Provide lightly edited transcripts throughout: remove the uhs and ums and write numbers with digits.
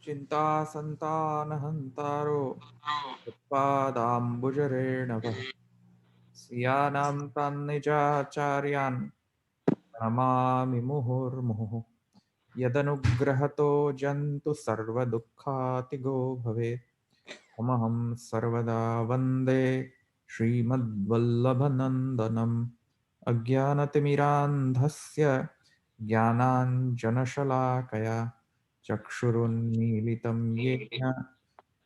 चिंता संतानहंतारो उत्पादाम्बुजरेणवः सियानां तान्निजाचार्यान् प्रणमामि मुहुर्मुहुः यदनुग्रहतो जन्तु सर्वदुःखातिगो भवेत् तमहं सर्वदा वन्दे श्रीमद्वल्लभनन्दनम् अज्ञानतिमिरान्धस्य ज्ञानाञ्जनशलाकया चक्षुरुन्मीलितं येन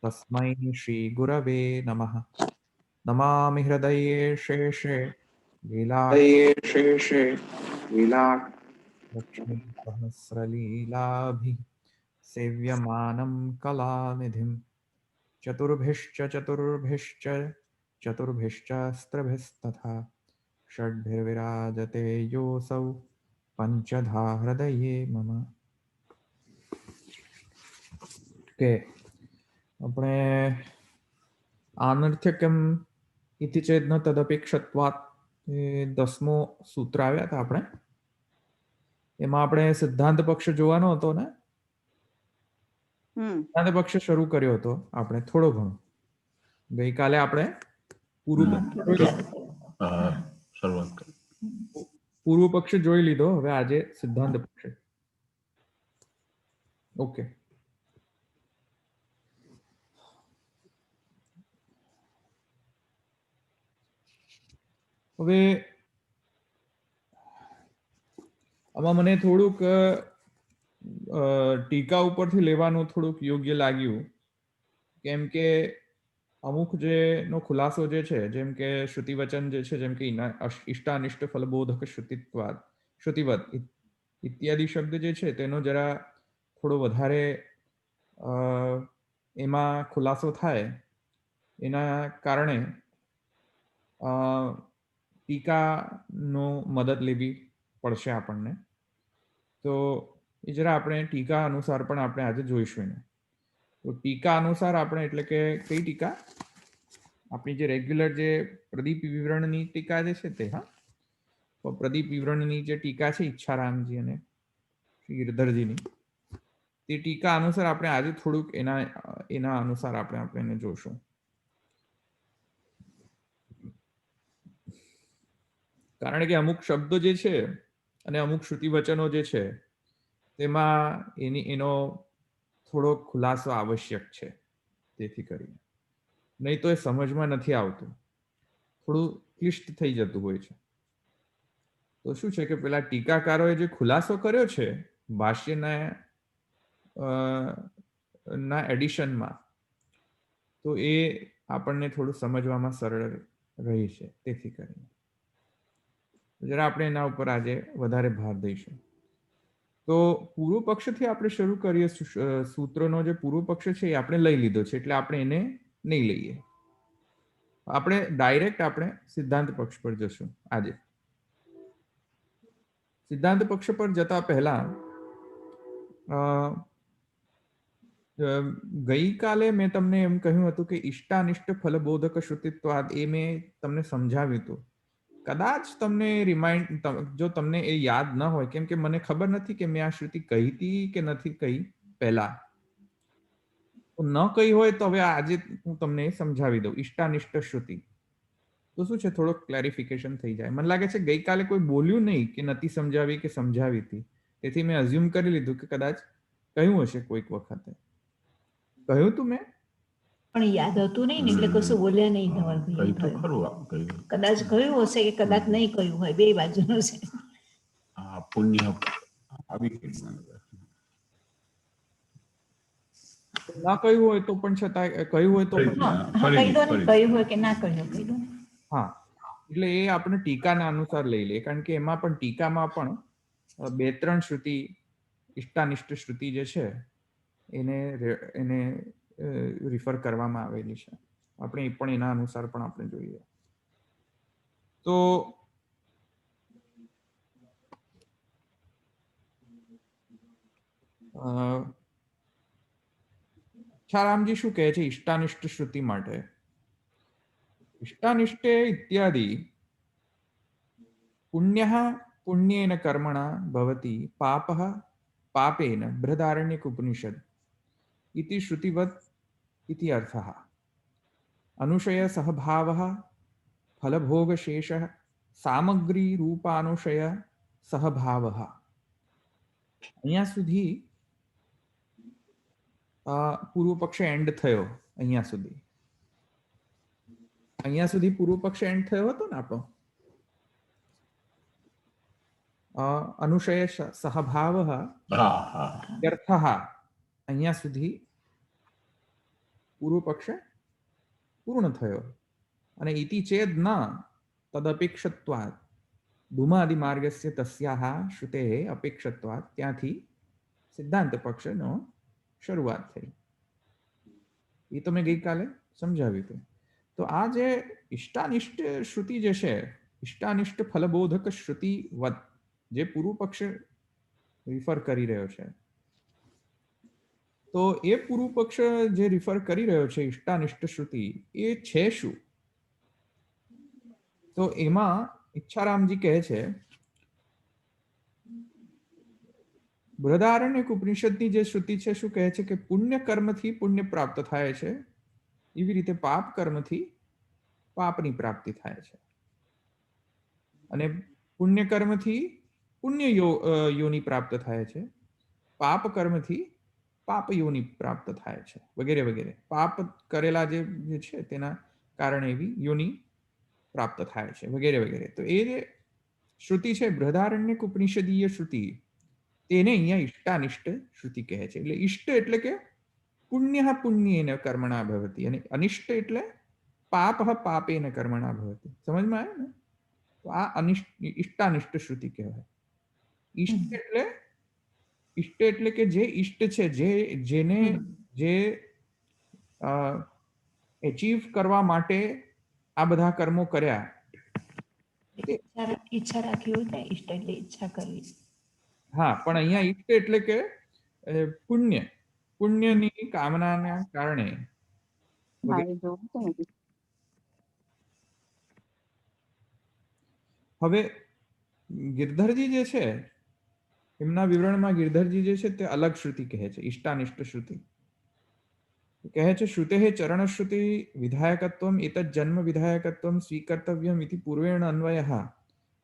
तस्मै श्रीगुरवे नमः। नमामि हृदये शेषे शेषे लीला लक्ष्मीसहस्रलीलाभिः सेव्यमानं कलानिधिं चतुर्भिश्च षड्भिर्विराजते योऽसौ पञ्चधा हृदये मम। के આપણે આનર્થ્યકમ ઇતિ ચેદન તદપેક્ષત્વાત એ 10મો સૂત્ર આવ્યા હતા આપણે એમાં આપણે સિદ્ધાંત પક્ષ જોવાનો હતો ને સિદ્ધાંત પક્ષ શરૂ કર્યો હતો આપણે થોડો ઘણો ગઈકાલે આપણે પૂર્વ પક્ષ જોઈ લીધો હવે આજે સિદ્ધાંત પક્ષ ઓકે હવે આમાં મને થોડુંક ટીકા ઉપરથી લેવાનું થોડુંક યોગ્ય લાગ્યું કેમ કે અમુક જેનો ખુલાસો જે છે જેમ કે શ્રુતિવચન જે છે જેમ કે ઇષ્ટાનિષ્ટ ફલબોધક શ્રુતિવત ઇત્યાદિ શબ્દ જે છે તેનો જરા થોડો વધારે એમાં ખુલાસો થાય એના કારણે ટીકાનો મદદ લેવી પડશે આપણને તો એ જરા આપણે ટીકા અનુસાર પણ આપણે આજે જોઈશું એને તો ટીકા અનુસાર આપણે એટલે કે કઈ ટીકા આપણી જે રેગ્યુલર જે પ્રદીપ વિવરણની ટીકા જે છે તે હા તો પ્રદીપ વિવરણની જે ટીકા છે ઈચ્છારામજી અને શ્રી ગિરધરજીની તે ટીકા અનુસાર આપણે આજે થોડુંક એના અનુસાર આપણે એને જોશું કારણ કે અમુક શબ્દો જે છે અને અમુક શ્રુતિ વચનો જે છે તેમાં એનો થોડો ખુલાસો આવશ્યક છે તેથી કરીને નહીં તો એ સમજમાં નથી આવતું થોડું ક્લિષ્ટ થઈ જતું હોય છે તો શું છે કે પેલા ટીકાકારોએ જે ખુલાસો કર્યો છે ભાષ્યના એડિશનમાં તો એ આપણને થોડું સમજવામાં સરળ રહી છે તેથી કરીને જરા આપણે એના ઉપર આજે વધારે ભાર દઈશું તો પૂર્વ પક્ષથી આપણે શરૂ કરીએ સૂત્રનો જે પૂર્વ પક્ષ છે એ આપણે લઈ લીધો છે એટલે આપણે એને નહીં લઈએ આપણે ડાયરેક્ટ આપણે સિદ્ધાંત પક્ષ પર જશું આજે સિદ્ધાંત પક્ષ પર જતા પહેલા ગઈકાલે મેં તમને એમ કહ્યું હતું કે ઇષ્ટાનિષ્ટ ફલબોધક શ્રુતિત્વાદ એ મેં તમને સમજાવ્યું હતું કદાચ તમને રિમાઇન્ડ જો તમને એ યાદ ન હોય કેમ કે મને ખબર નથી કે મેં આ શ્રુતિ કહી હતી કે નથી કહી પહેલા ન કહી હોય તો હવે આજે હું તમને સમજાવી દઉં ઇષ્ટાનિષ્ટ શ્રુતિ તો શું છે થોડુંક ક્લેરિફિકેશન થઈ જાય મને લાગે છે ગઈકાલે કોઈ બોલ્યું નહીં કે નથી સમજાવી કે સમજાવી હતી તેથી મેં અઝ્યુમ કરી લીધું કે કદાચ કહ્યું હશે કોઈક વખતે કહ્યું તું મેં પણ યાદ હતું નહીં ને એટલે કશું બોલ્યા નહીં કદાચ કહ્યું હશે કે કદાચ નહીં કહ્યું હોય બે બાજુનું છે પુણ્ય આવી ના કહ્યું હોય તો પણ છતાં કહ્યું હોય તો કહી દો ને કહ્યું હોય કે ના કહ્યું કહી દો હા એટલે એ આપણે ટીકાના અનુસાર લઈ લઈએ કારણ કે એમાં પણ ટીકામાં પણ 2-3 શ્રુતિ ઇષ્ટાનિષ્ટ શ્રુતિ જે છે એને રિફર કરવામાં આવેલી છે આપણે એ પણ એના અનુસાર પણ આપણે જોઈએ તો ઈચ્છારામજી શું કહે છે ઇષ્ટાનિષ્ટ શ્રુતિ માટે ઇષ્ટાનિષ્ટે ઇત્યાદિ પુણ્યઃ પુણ્યેન કર્મણા ભવતિ પાપઃ પાપેન બૃહદારણ્યક ઉપનિષદ इति श्रुतिवत् इति अर्थः। अनुशय सहभावः फलभोगशेषः सामग्री रूपानुशय सहभावः। અહીંયા સુધી પૂર્વ પક્ષ એન્ડ થયો. અહીંયા સુધી પૂર્વ પક્ષ એન્ડ થયો હતો ને આપણો. અનુશય સહભાવઃ અર્થઃ. અહીંયા સુધી પૂર્વ પક્ષ પૂર્ણ થયો. અને ઇતિ ચેદ ન તદપેક્ષત્વાत् ધૂમાદિ માર્ગસ્ય તસ્યાહ શ્રુતેઃ અપેક્ષત્વાत् ત્યાંથી સિદ્ધાંત પક્ષનો શરૂઆત થઈ. એ તો મેં ગઈકાલે સમજાવ્યું હતું. તો આ જે ઇષ્ટાનિષ્ટ શ્રુતિ જે છે, ઇષ્ટાનિષ્ટ ફલબોધક શ્રુતિ વત જે પૂર્વ પક્ષ રિફર કરી રહ્યો છે, તો એ પૂર્વ પક્ષ જે રિફર કરી રહ્યો છે ઇષ્ટાનિષ્ટ શ્રુતિ, એ છે શું? તો એમાં ઈચ્છારામજી કહે છે, બૃહદારણ્યક ઉપનિષદની જે શ્રુતિ છે શું કહે છે કે પુણ્ય કર્મથી પુણ્ય પ્રાપ્ત થાય છે, એવી રીતે પાપ કર્મથી પાપની પ્રાપ્તિ થાય છે. અને પુણ્ય કર્મથી પુણ્ય યોની પ્રાપ્ત થાય છે, પાપ કર્મથી પાપ યોની પ્રાપ્ત થાય છે, વગેરે વગેરે. પાપ કરેલા જે છે તેના કારણે એવી યોની પ્રાપ્ત થાય છે, વગેરે વગેરે. તો એ જે શ્રુતિ છે બૃહદારણ્યક ઉપનિષદીય શ્રુતિ, તેને અહીંયા ઇષ્ટાનિષ્ટ શ્રુતિ કહે છે. એટલે ઇષ્ટ એટલે કે પુણ્ય પુણ્યેન કર્મણા ભવતી, અને અનિષ્ટ એટલે પાપ પાપેન કર્મણા ભવતી. સમજમાં આવ્યું ને? તો આ ઇષ્ટાનિષ્ટ શ્રુતિ કહેવાય. ઇષ્ટ એટલે કે જે ઇષ્ટ છે, જેને જે એચીવ કરવા માટે આ બધા કર્મો કર્યા. ઈચ્છા રાખી હોય ને, ઇષ્ટ એટલે ઈચ્છા કરવી. હા, પણ અહીંયા ઇષ્ટ એટલે કે પુણ્યની કામનાના કારણે. હવે ગિરધરજી જે છે, એમના વિવરણમાં ગિરધરજી જે છે તે અલગ શ્રુતિ કહે છે, ઇષ્ટાનિષ્ટ શ્રુતિ કહે છે. શ્રુતેઃ ચરણ શ્રુતિ વિધાયકત્વમ એતજ્ જન્મ વિધાયકત્વમ સ્વીકર્તવ્યમ ઇતિ પૂર્વેણ અન્વયઃ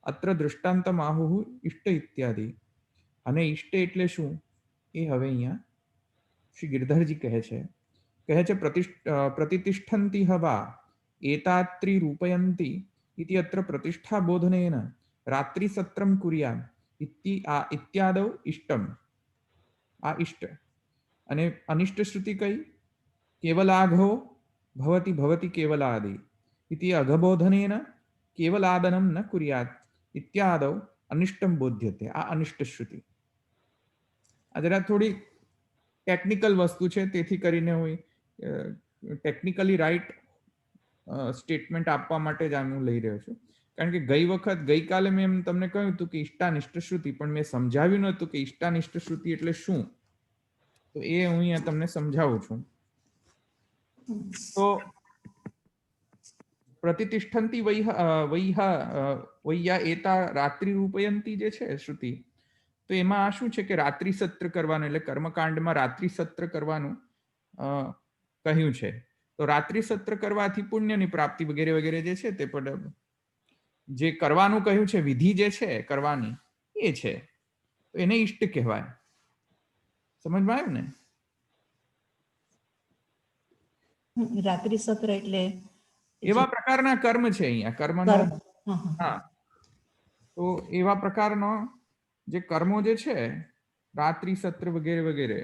અત્ર દૃષ્ટાંતમ આહુઃ ઇષ્ટ ઇત્યાદિ. અને ઇષ્ટ એટલે શું એ હવે અહીંયા શ્રી ગિરધરજી કહે છે. પ્રતિષ્ઠંતિ હવા એતાત્રી રૂપયંતી ઇતિ અત્ર પ્રતિષ્ઠા બોધનેન રાત્રિ સત્રમ કુર્યામ ઇત્યાદૌ ઇષ્ટમ. આ ઇષ્ટ. અને અનિષ્ટ શ્રુતિ કઈ? કેવલાઘો ભવતિ ભવતિ કેવલાદિ ઇતિ અઘબોધનેન કેવલાદનમ ન કુર્યાત ઇત્યાદૌ અનિષ્ટમ બોધ્યતે. આ અનિષ્ટ શ્રુતિ. આ જરા થોડી ટેકનિકલ વસ્તુ છે, તેથી કરીને હું ટેકનિકલી રાઈટ સ્ટેટમેન્ટ આપવા માટે જ આનું લઈ રહ્યો છું. કારણ કે ગઈકાલે મેં તમને કહ્યું હતું કે ઇષ્ટાનિષ્ટ શ્રુતિ, પણ મેં સમજાવ્યું નહોતું કે ઇષ્ટાનિષ્ટ શ્રુતિ એટલે શું. તો એ હું અહીંયા તમને સમજાવું છું. તો પ્રતિષ્ઠંતી વૈયા એતા રાત્રિ રૂપયંતી જે છે શ્રુતિ, તો એમાં શું છે કે રાત્રિ સત્ર કરવાનું, એટલે કર્મકાંડમાં રાત્રિ સત્ર કરવાનું કહ્યું છે. તો રાત્રિ સત્ર કરવાથી પુણ્યની પ્રાપ્તિ વગેરે વગેરે જે છે તે પણ જે કરવાનું કહ્યું છે, વિધિ જે છે કરવાની એ છે, તો એને ઇષ્ટ કહેવાય. સમજમાં આવ્યું ને? રાત્રિ સત્ર એટલે એવા પ્રકારના કર્મ છે અહીંયા કર્મનો. હા, તો એવા પ્રકારનો જે કર્મો જે છે રાત્રિ સત્ર વગેરે વગેરે,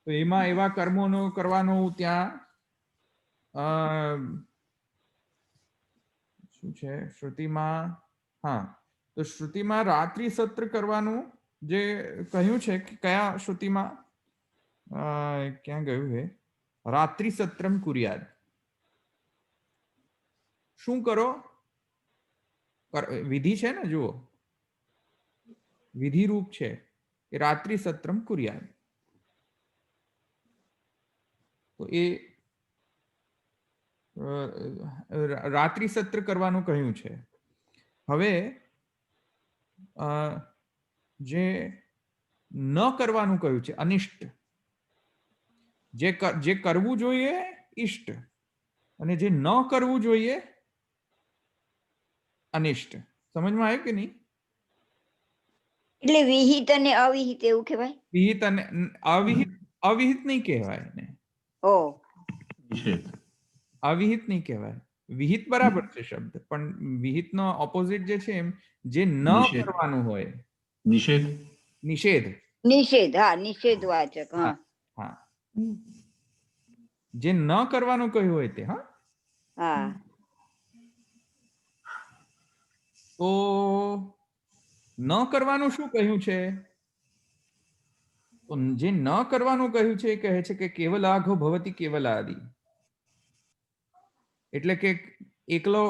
તો એમાં એવા કર્મોનો કરવાનો ત્યાં શું છે શ્રુતિમાં. હા, તો શ્રુતિમાં રાત્રિ સત્ર કરવાનું જે કહ્યું છે કે કયા શ્રુતિમાં ક્યાં ગયું છે? રાત્રિ સત્રમ કુર્યાદ. શું કરો? વિધિ છે ને, જુઓ વિધિ રૂપ છે કે રાત્રિ સત્રમ કુર્યાદ. તો એ રાત્રિ સત્ર કરવાનું કહ્યું છે. હવે જે ન કરવાનું કહ્યું છે અનિષ્ટ, જે કરવું જોઈએ ઇષ્ટ અને જે ન કરવું જોઈએ અનિષ્ટ. સમજમાં આવ્યું કે નહીં? એટલે વિહિત અને અવિહિત એવું કહેવાય? વિહિત અને અવિહિત નહીં કહેવાય ને. અવિહિત નહીં કહેવાય. વિહિત બરાબર છે શબ્દ, પણ વિહિતનો ઓપોઝિટ જે છે એમ જે ન કરવાનું હોય. નિષેધ. નિષેધ. હા, નિષેધવાચક. હા હા, જે ન કરવાનું કહ્યું હોય તે. હા. તો ન કરવાનું શું કહ્યું છે? તો જે ન કરવાનું કહ્યું છે એ કહે છે કે કેવલાઘો ભવતી કેવલાદિ, એટલે કે એકલો.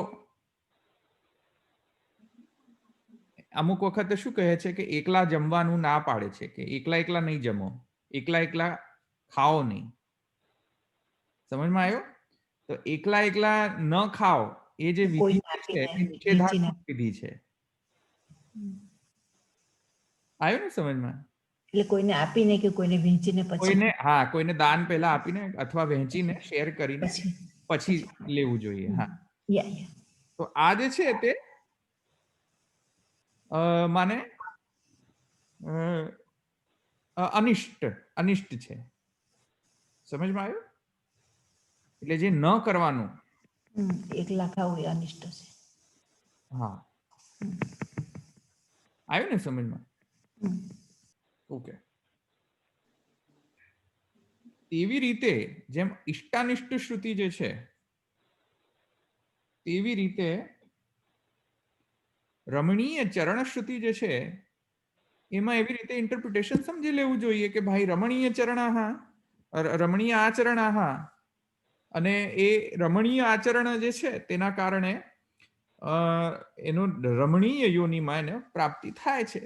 અમુક વખતે શું કહે છે કે એકલા જમવાનું ના પાડે છે, કે એકલા એકલા નહીં જમો, એકલા એકલા ખાઓ નહીં. સમજમાં આવ્યો? તો એકલા એકલા ન ખાઓ એ જે વિધિ છે એ નિષેધાત્મક વિધિ છે. આવ્યું ને સમજમાં? એટલે કોઈને આપીને કે કોઈને વહેંચીને પછી કોઈને દાન પહેલા આપીને અથવા વહેંચીને શેર કરીને પછી લેવું જોઈએ. હા, તો આ જે છે તે માને અનિષ્ટ છે. સમજમાં આવ્યું? એટલે જે ન કરવાનું, એકલા ખાવું એ અનિષ્ટ છે. હા, આવ્યું ને સમજમાં? ઓકે. તેવી રીતે જેમ ઇષ્ટાનિષ્ટ શ્રુતિ જે છે તેવી રીતે રમણીય ચરણ શ્રુતિ જે છે એમાં એવી રીતે ઇન્ટરપ્રિટેશન સમજી લેવું જોઈએ કે ભાઈ રમણીય રમણીય આચરણાહ, અને એ રમણીય આચરણ જે છે તેના કારણે એનું રમણીય યોનિમાં એને પ્રાપ્તિ થાય છે.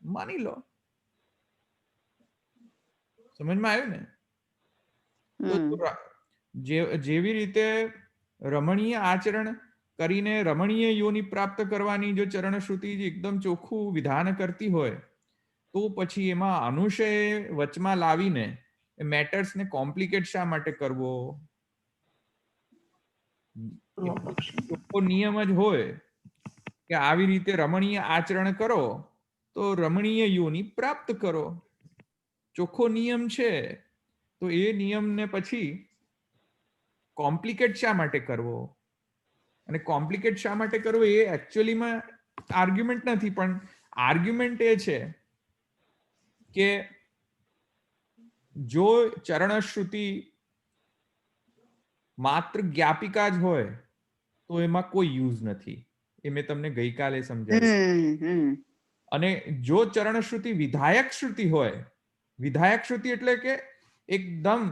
માની લો. સમજમાં આવ્યું ને? તો જેવી રીતે રમણીય આચરણ કરીને રમણીય યોનિ પ્રાપ્ત કરવાની જો ચરણશ્રુતિ એકદમ ચોખ્ખું વિધાન કરતી હોય, તો પછી એમાં અનુશય વચમાં લાવીને મેટર્સને કોમ્પ્લિકેટ શા માટે કરવો? ચોખ્ખો નિયમ જ હોય કે આવી રીતે રમણીય આચરણ કરો તો રમણીય યોનિ પ્રાપ્ત કરો. ચોખ્ખો નિયમ છે, તો એ નિયમને પછી કોમ્પ્લિકેટ શા માટે કરવો? અને કોમ્પ્લિકેટ શા માટે કરવો એ એકચ્યુઅલીમાં આર્ગ્યુમેન્ટ નથી, પણ આર્ગ્યુમેન્ટ એ છે કે જો ચરણશ્રુતિ માત્ર જ્ઞાપિકા જ હોય તો એમાં કોઈ યુઝ નથી. એ મેં તમને ગઈકાલે સમજાવ્યું. અને જો ચરણશ્રુતિ વિધાયક શ્રુતિ હોય, વિધાયક શ્રુતિ એટલે કે એકદમ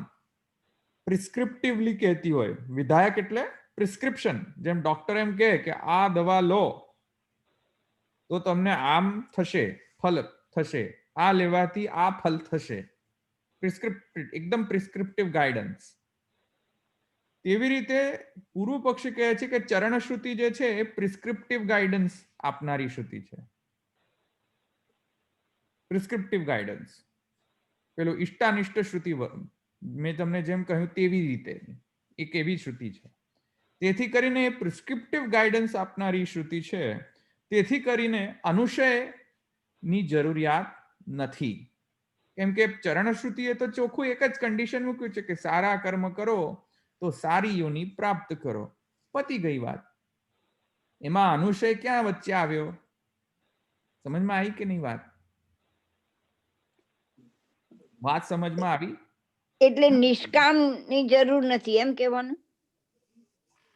પ્રિસ્ક્રિપ્ટિવલી કહેતી હોય. વિધાયક એટલે પ્રિસ્ક્રિપ્શન. જેમ ડોક્ટર એમ કહે કે આ દવા લો તો તમને આમ થશે, ફલ થશે, આ લેવાથી આ ફલ થશે. એકદમ પ્રિસ્ક્રિપ્ટિવ ગાઈડન્સ. તેવી રીતે પૂર્વ પક્ષી કહે છે કે ચરણશ્રુતિ જે છે એ પ્રિસ્ક્રિપ્ટિવ ગાઈડન્સ આપનારી શ્રુતિ છે. Prescriptive guidance. પેલો ઇષ્ટાનિષ્ટ શ્રુતિ મેં તમને જેમ કહ્યું તેવી રીતે એક એવી શ્રુતિ છે. તેથી કરીને એ પ્રિસ્ક્રિપ્ટિવ ગાઈડન્સ આપનારી શ્રુતિ છે. તેથી કરીને અનુશયની જરૂરિયાત નથી. કેમ કે ચરણશ્રુતિએ તો ચોખ્ખું એક જ કન્ડિશન મૂક્યું છે કે સારા કર્મ કરો તો સારી યોનિ પ્રાપ્ત કરો. પતી ગઈ વાત. એમાં અનુશય ક્યાં વચ્ચે આવ્યો? સમજમાં આવી કે નહીં વાત? વાત સમજમાં આવી? એટલે નિષ્કામ ની જરૂર નથી એમ કહેવાનું?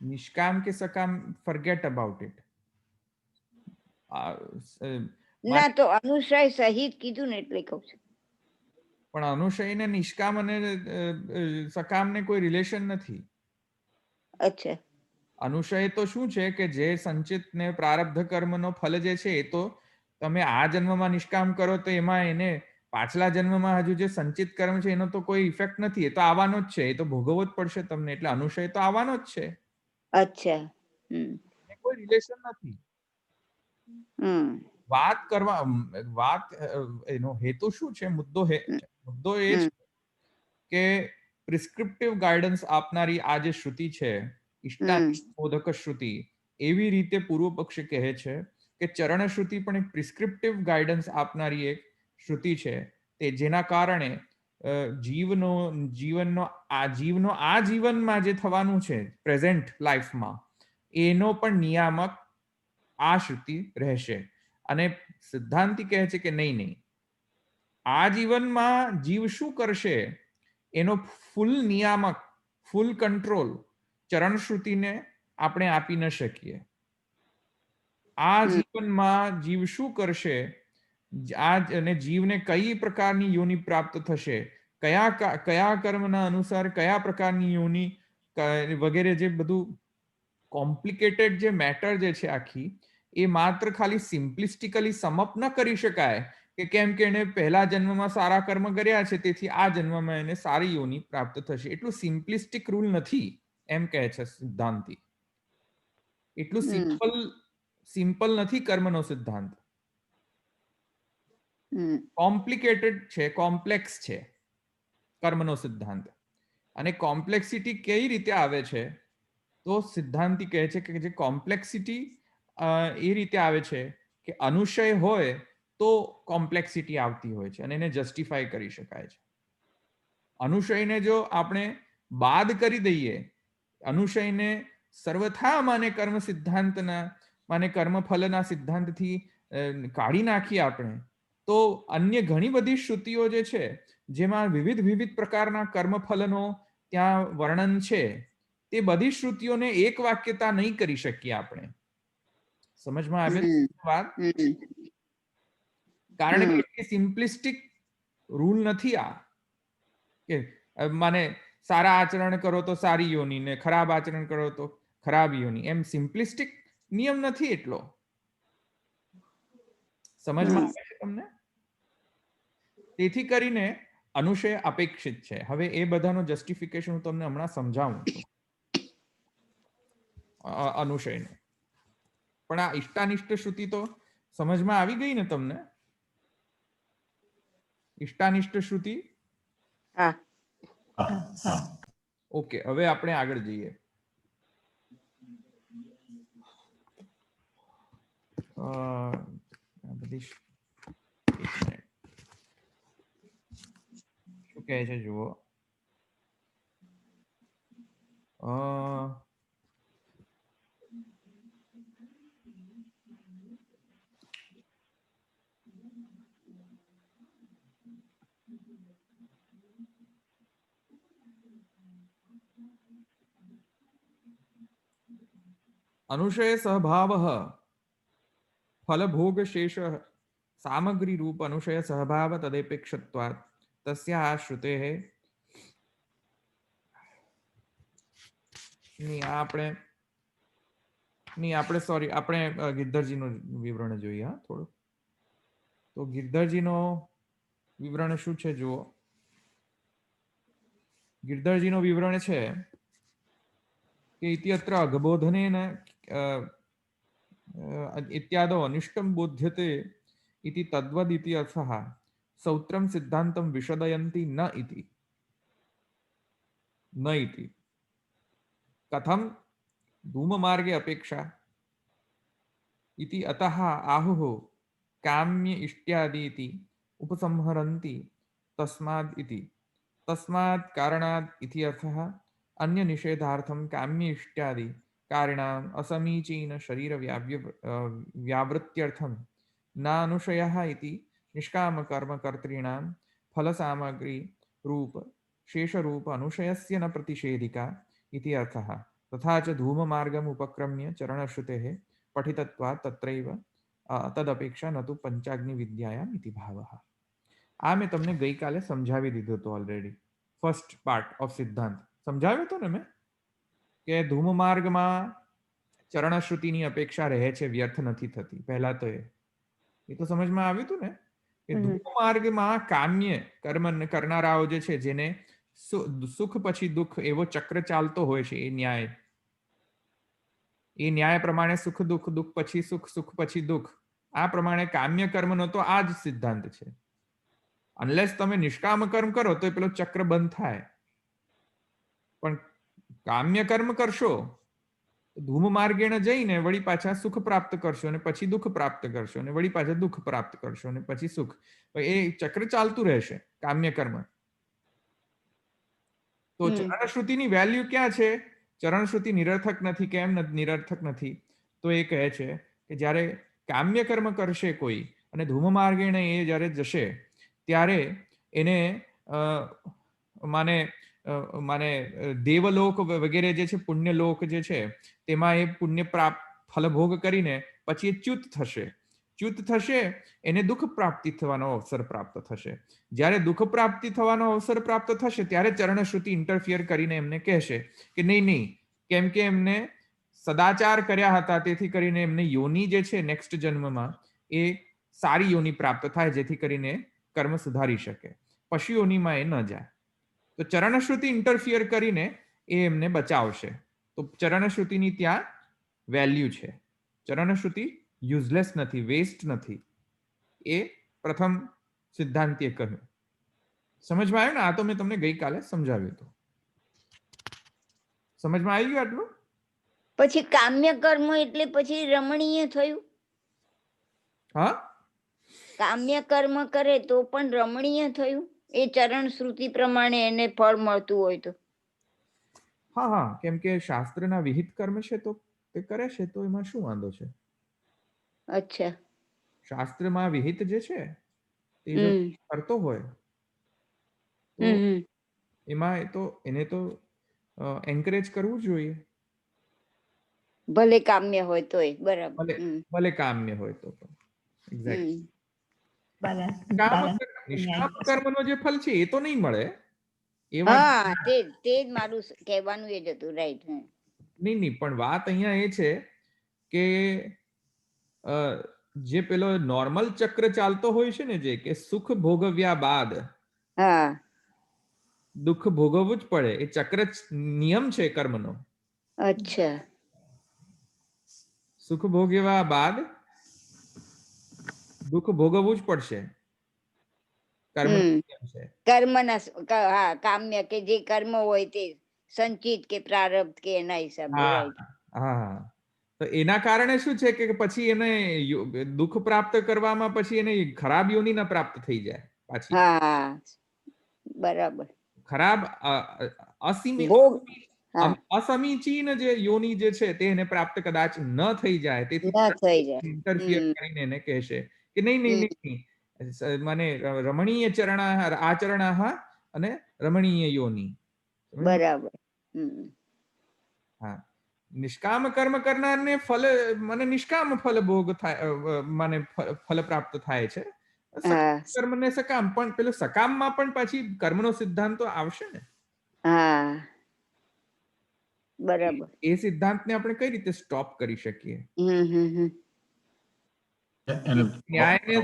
નિષ્કામ કે સકામ, ફોરગેટ અબાઉટ ઇટ. ના, તો અનુશય સહિત કીધું ને એટલે કહું છું. પણ અનુશયને નિષ્કામ અને સકામને કોઈ રિલેશન નથી. અચ્છા. અનુશય તો શું છે કે જે સંચિત ને પ્રારબ્ધ કર્મનો ફલ જે છે એ તો તમે આ જન્મમાં નિષ્કામ કરો તો એમાં એને પાછલા જન્મમાં હજુ જે સંચિત કર્મ છે એનો તો કોઈ ઇફેક્ટ નથી. એ તો આવવાનો જ છે, એ તો ભોગવવો જ પડશે તમને. એટલે અનુશય તો આવવાનો જ છે. અચ્છા. કોઈ રિલેશન નથી. વાત એનો હેતુ શું છે? મુદ્દો એ છે કે પ્રિસ્ક્રિપ્ટિવ ગાઈડન્સ આપનારી આ જે શ્રુતિ છે ઇષ્ટાનિષ્ટબોધક શ્રુતિ, એવી રીતે પૂર્વ પક્ષ કહે છે કે ચરણ શ્રુતિ પણ એક પ્રિસ્ક્રિપ્ટિવ ગાઈડન્સ આપનારી એક શ્રુતિ છે, તે જેના કારણે જીવનો આ જીવનમાં જે થવાનું છે પ્રેઝન્ટ લાઈફમાં એનો પણ નિયામક આ શ્રુતિ રહેશે. અને સિદ્ધાંતિ કહે છે કે નહીં, આ જીવનમાં જીવ શું કરશે એનો ફૂલ નિયામક, ફૂલ કંટ્રોલ ચરણ શ્રુતિને આપણે આપી ન શકીએ. આ જીવનમાં જીવ શું કરશે, અને જીવને કઈ પ્રકારની યોનિ પ્રાપ્ત થશે, કયા કર્મના અનુસાર કયા પ્રકારની યોનિ વગેરે, જે બધું કોમ્પ્લિકેટેડ જે મેટર જે છે આખી, એ માત્ર ખાલી સિમ્પ્લિસ્ટિકલી સમઅપ ન કરી શકાય કે કેમ કે એને પહેલા જન્મમાં સારા કર્મ કર્યા છે તેથી આ જન્મમાં એને સારી યોનિ પ્રાપ્ત થશે. એટલું સિમ્પ્લિસ્ટિક રૂલ નથી એમ કહે છે સિદ્ધાંતિ. એટલું સિમ્પલ નથી કર્મનો સિદ્ધાંત. કોમ્પ્લિકેટેડ છે, કોમ્પ્લેક્સ છે કર્મનો સિદ્ધાંત. અને કોમ્પ્લેક્સિટી કઈ રીતે આવે છે તો સિદ્ધાંતિ કહે છે કે જે કોમ્પ્લેક્સિટી એ રીતે આવે છે કે અનુશય હોય તો કોમ્પ્લેક્સિટી આવતી હોય છે અને એને જસ્ટિફાય કરી શકાય છે. અનુશયને જો આપણે બાદ કરી દઈએ, અનુશયને સર્વથા માને કર્મ સિદ્ધાંતના માને કર્મફલના સિદ્ધાંતથી કાઢી નાખીએ આપણે, તો અન્ય ઘણી બધી શ્રુતિઓ જે છે જેમાં વિવિધ પ્રકારના કર્મફલનો ત્યાં વર્ણન છે, તે બધી શ્રુતિઓને એક વાક્યતા નહીં કરી શકીએ આપણે. સમજમાં આવે વાત? કારણ કે સિમ્પ્લિસ્ટિક રૂલ નથી આ કે માને સારા આચરણ કરો તો સારી યોની ને ખરાબ આચરણ કરો તો ખરાબ યોની, એમ સિમ્પ્લિસ્ટિક નિયમ નથી એટલો. સમજમાં આવે છે તમને? તેથી કરીને અનુશય અપેક્ષિત છે. હવે એ બધાનો જસ્ટિફિકેશન હું તમને હમણાં સમજાવું છું અનુશયને. પણ આ ઇષ્ટાનિષ્ટ શ્રુતિ તો સમજમાં આવી ગઈ ને તમને? ઇષ્ટાનિષ્ટ શ્રુતિ? ઓકે, હવે આપણે આગળ જઈએ. શું કહે છે જુઓ. अनुशय सहभाव फलभोग शेष सामग्री रूप अनुशय सहभाव तदेपेक्षत्वात् तस्या श्रुते है. આપણે ગિરધરજીનું વિવરણ જોઈએ. હા, થોડું તો ગિરધરજીનો વિવરણ શું છે જુઓ. ગિરધરજીનો વિવરણ છે કે ઇત્યત્ર અગબોધનેન इत्यादो अनिष्टं बोध्यते इति तद्वद् इति अर्थः सौत्रं सिद्धान्तं विशदयन्ति न इति कथं धूममार्गे अपेक्षा इति अतः आहुः काम्य इष्ट्यादि इति उपसंहरन्ति तस्माद् इति तस्मात् कारणात् इति अर्थः अन्य निषेधार्थं काम्य इष्ट्यादि कारिणाम् असमीचीन शरीर व्यावृत्त्यर्थं नानुशयः इति निष्काम कर्म कर्तॄणां फल सामग्री रूप शेष रूप अनुशयस्य न प्रतिषेधिका इति अर्थः. तथा च धूममार्गम् उपक्रम्य चरणश्रुतेः पठितत्वात् तत्रैव तदपेक्षा न तु पंचाग्नि विद्यायाम् इति भावः. आ मैं तमने गई काले समझावी दीधो तो ऑलरेडी. फर्स्ट पार्ट ऑफ सिद्धांत समझाव्यो तो ने मैं કે ધૂમ માર્ગમાં ચરણશ્રુતિની અપેક્ષા રહે છે, વ્યર્થ નથી થતી. પહેલા તો એ તો સમજમાં આવ્યું હતું ને કે ધૂમ માર્ગમાં કામ્ય કર્મ કરનારાઓ જે છે, જેને સુખ પછી દુઃખ એવો ચક્ર ચાલતો હોય છે, એ ન્યાય પ્રમાણે સુખ દુઃખ, દુઃખ પછી સુખ, સુખ પછી દુઃખ, આ પ્રમાણે કામ્ય કર્મનો તો આ જ સિદ્ધાંત છે. અનલેસ તમે નિષ્કામ કર્મ કરો તો એ પેલો ચક્ર બંધ થાય, પણ કામ્ય કર્મ કરશો ધૂમ માર્ગેણ જઈને વળી પાછા સુખ પ્રાપ્ત કરશો અને પછી દુઃખ પ્રાપ્ત કરશો અને વળી પાછા દુઃખ પ્રાપ્ત કરશો અને પછી સુખ. એ ચક્ર ચાલતું રહેશે કામ્ય કર્મ. તો ચરણશ્રુતિની વેલ્યુ ક્યાં છે? ચરણશ્રુતિ નિરર્થક નથી. કેમ નિરર્થક નથી? તો એ કહે છે કે જ્યારે કામ્ય કર્મ કરશે કોઈ અને ધૂમ માર્ગેણ એ જ્યારે જશે ત્યારે એને માને દેવલોક વગેરે જે છે, પુણ્યલોક જે છે, તેમાં એ પુણ્ય પ્રાપ્ત ફલભોગ કરીને પછી એ ચ્યુત થશે. ચ્યુત થશે એને દુઃખ પ્રાપ્તિ થવાનો અવસર પ્રાપ્ત થશે. જ્યારે દુઃખ પ્રાપ્તિ થવાનો અવસર પ્રાપ્ત થશે ત્યારે ચરણશ્રુતિ ઇન્ટરફિયર કરીને એમને કહેશે કે નહીં, કેમ કે એમને સદાચાર કર્યા હતા તેથી કરીને એમને યોની જે છે નેક્સ્ટ જન્મમાં એ સારી યોની પ્રાપ્ત થાય, જેથી કરીને કર્મ સુધારી શકે. પશુ યોનીમાં એ ન જાય. તો ચરણશ્રુતિ ઇન્ટરફિયર કરીને એ એમને બચાવશે. તો ચરણશ્રુતિની ત્યાં વેલ્યુ છે. ચરણશ્રુતિ યુઝલેસ નથી, વેસ્ટ નથી. એ પ્રથમ સિદ્ધાંતિએ કહ્યું. સમજમાં આવ્યું ને? આ તો મેં તમને ગઈકાલે સમજાવ્યું હતું. સમજમાં આવી ગયું આટલું? પછી કામ્ય કર્મ એટલે પછી રમણીય થયું. હા, કામ્ય કર્મ કરે તો પણ રમણીય થયું. એ ચરણ શ્રુતિ પ્રમાણે એને ફળ મળતું હોય તો. હા, કેમ કે શાસ્ત્રના વિહિત કર્મ છે તો તે કરે છે, તો એમાં શું વાંધો છે? અચ્છા. શાસ્ત્રમાં વિહિત જે છે તે જો કરતો હોય તો એમાં એને તો એન્કરેજ કરવું જોઈએ. ભલે કામ્ય હોય તોય. બરાબર. ભલે કામ્ય હોય તો પણ. એક્ઝેક્ટલી. નિષ્કામ કર્મનો જે ફલ છે એ તો નહીં મળે. હા, તે જ મારું કહેવાનું એ જ હતું. રાઈટ. નહીં, પણ વાત અહીંયા એ છે કે જે પેલો નોર્મલ ચક્ર ચાલતો હોય છે ને, જે કે સુખ ભોગવ્યા બાદ દુઃખ ભોગવવું જ પડે, એ ચક્ર નિયમ છે કર્મનો. અચ્છા. સુખ ભોગવ્યા બાદ દુઃખ ભોગવવું જ પડશે. કર્મના કામ્ય કે જે કર્મ હોય તે સંચિત કે પ્રારબ્ધ કે એના હિસાબે. હા, તો એના કારણે શું છે કે પછી એને દુઃખ પ્રાપ્ત કરવામાં પછી એને ખરાબ યોની ના પ્રાપ્ત થઈ જાય પાછી. હા, બરાબર. ખરાબ અસમીચીન જે યોની જે છે તે એને પ્રાપ્ત કદાચ ન થઈ જાય, તેથી ઇન્ટરફિયર કરીને એને કહેશે કે નહીં, મને રમણીય આચરણાહ અને રમણીય યોની. બરાબર. હા, નિષ્કામ કર્મ કરનારને ફલ મને નિષ્કામ ફલ ભોગ થાય, મને ફલ પ્રાપ્ત થાય છે. કર્મ ને સકામ, પણ પેલો સકામમાં પણ પછી કર્મનો સિદ્ધાંત તો આવશે ને. હા, બરાબર. એ સિદ્ધાંતને આપણે કઈ રીતે સ્ટોપ કરી શકીએ? ન્યાયને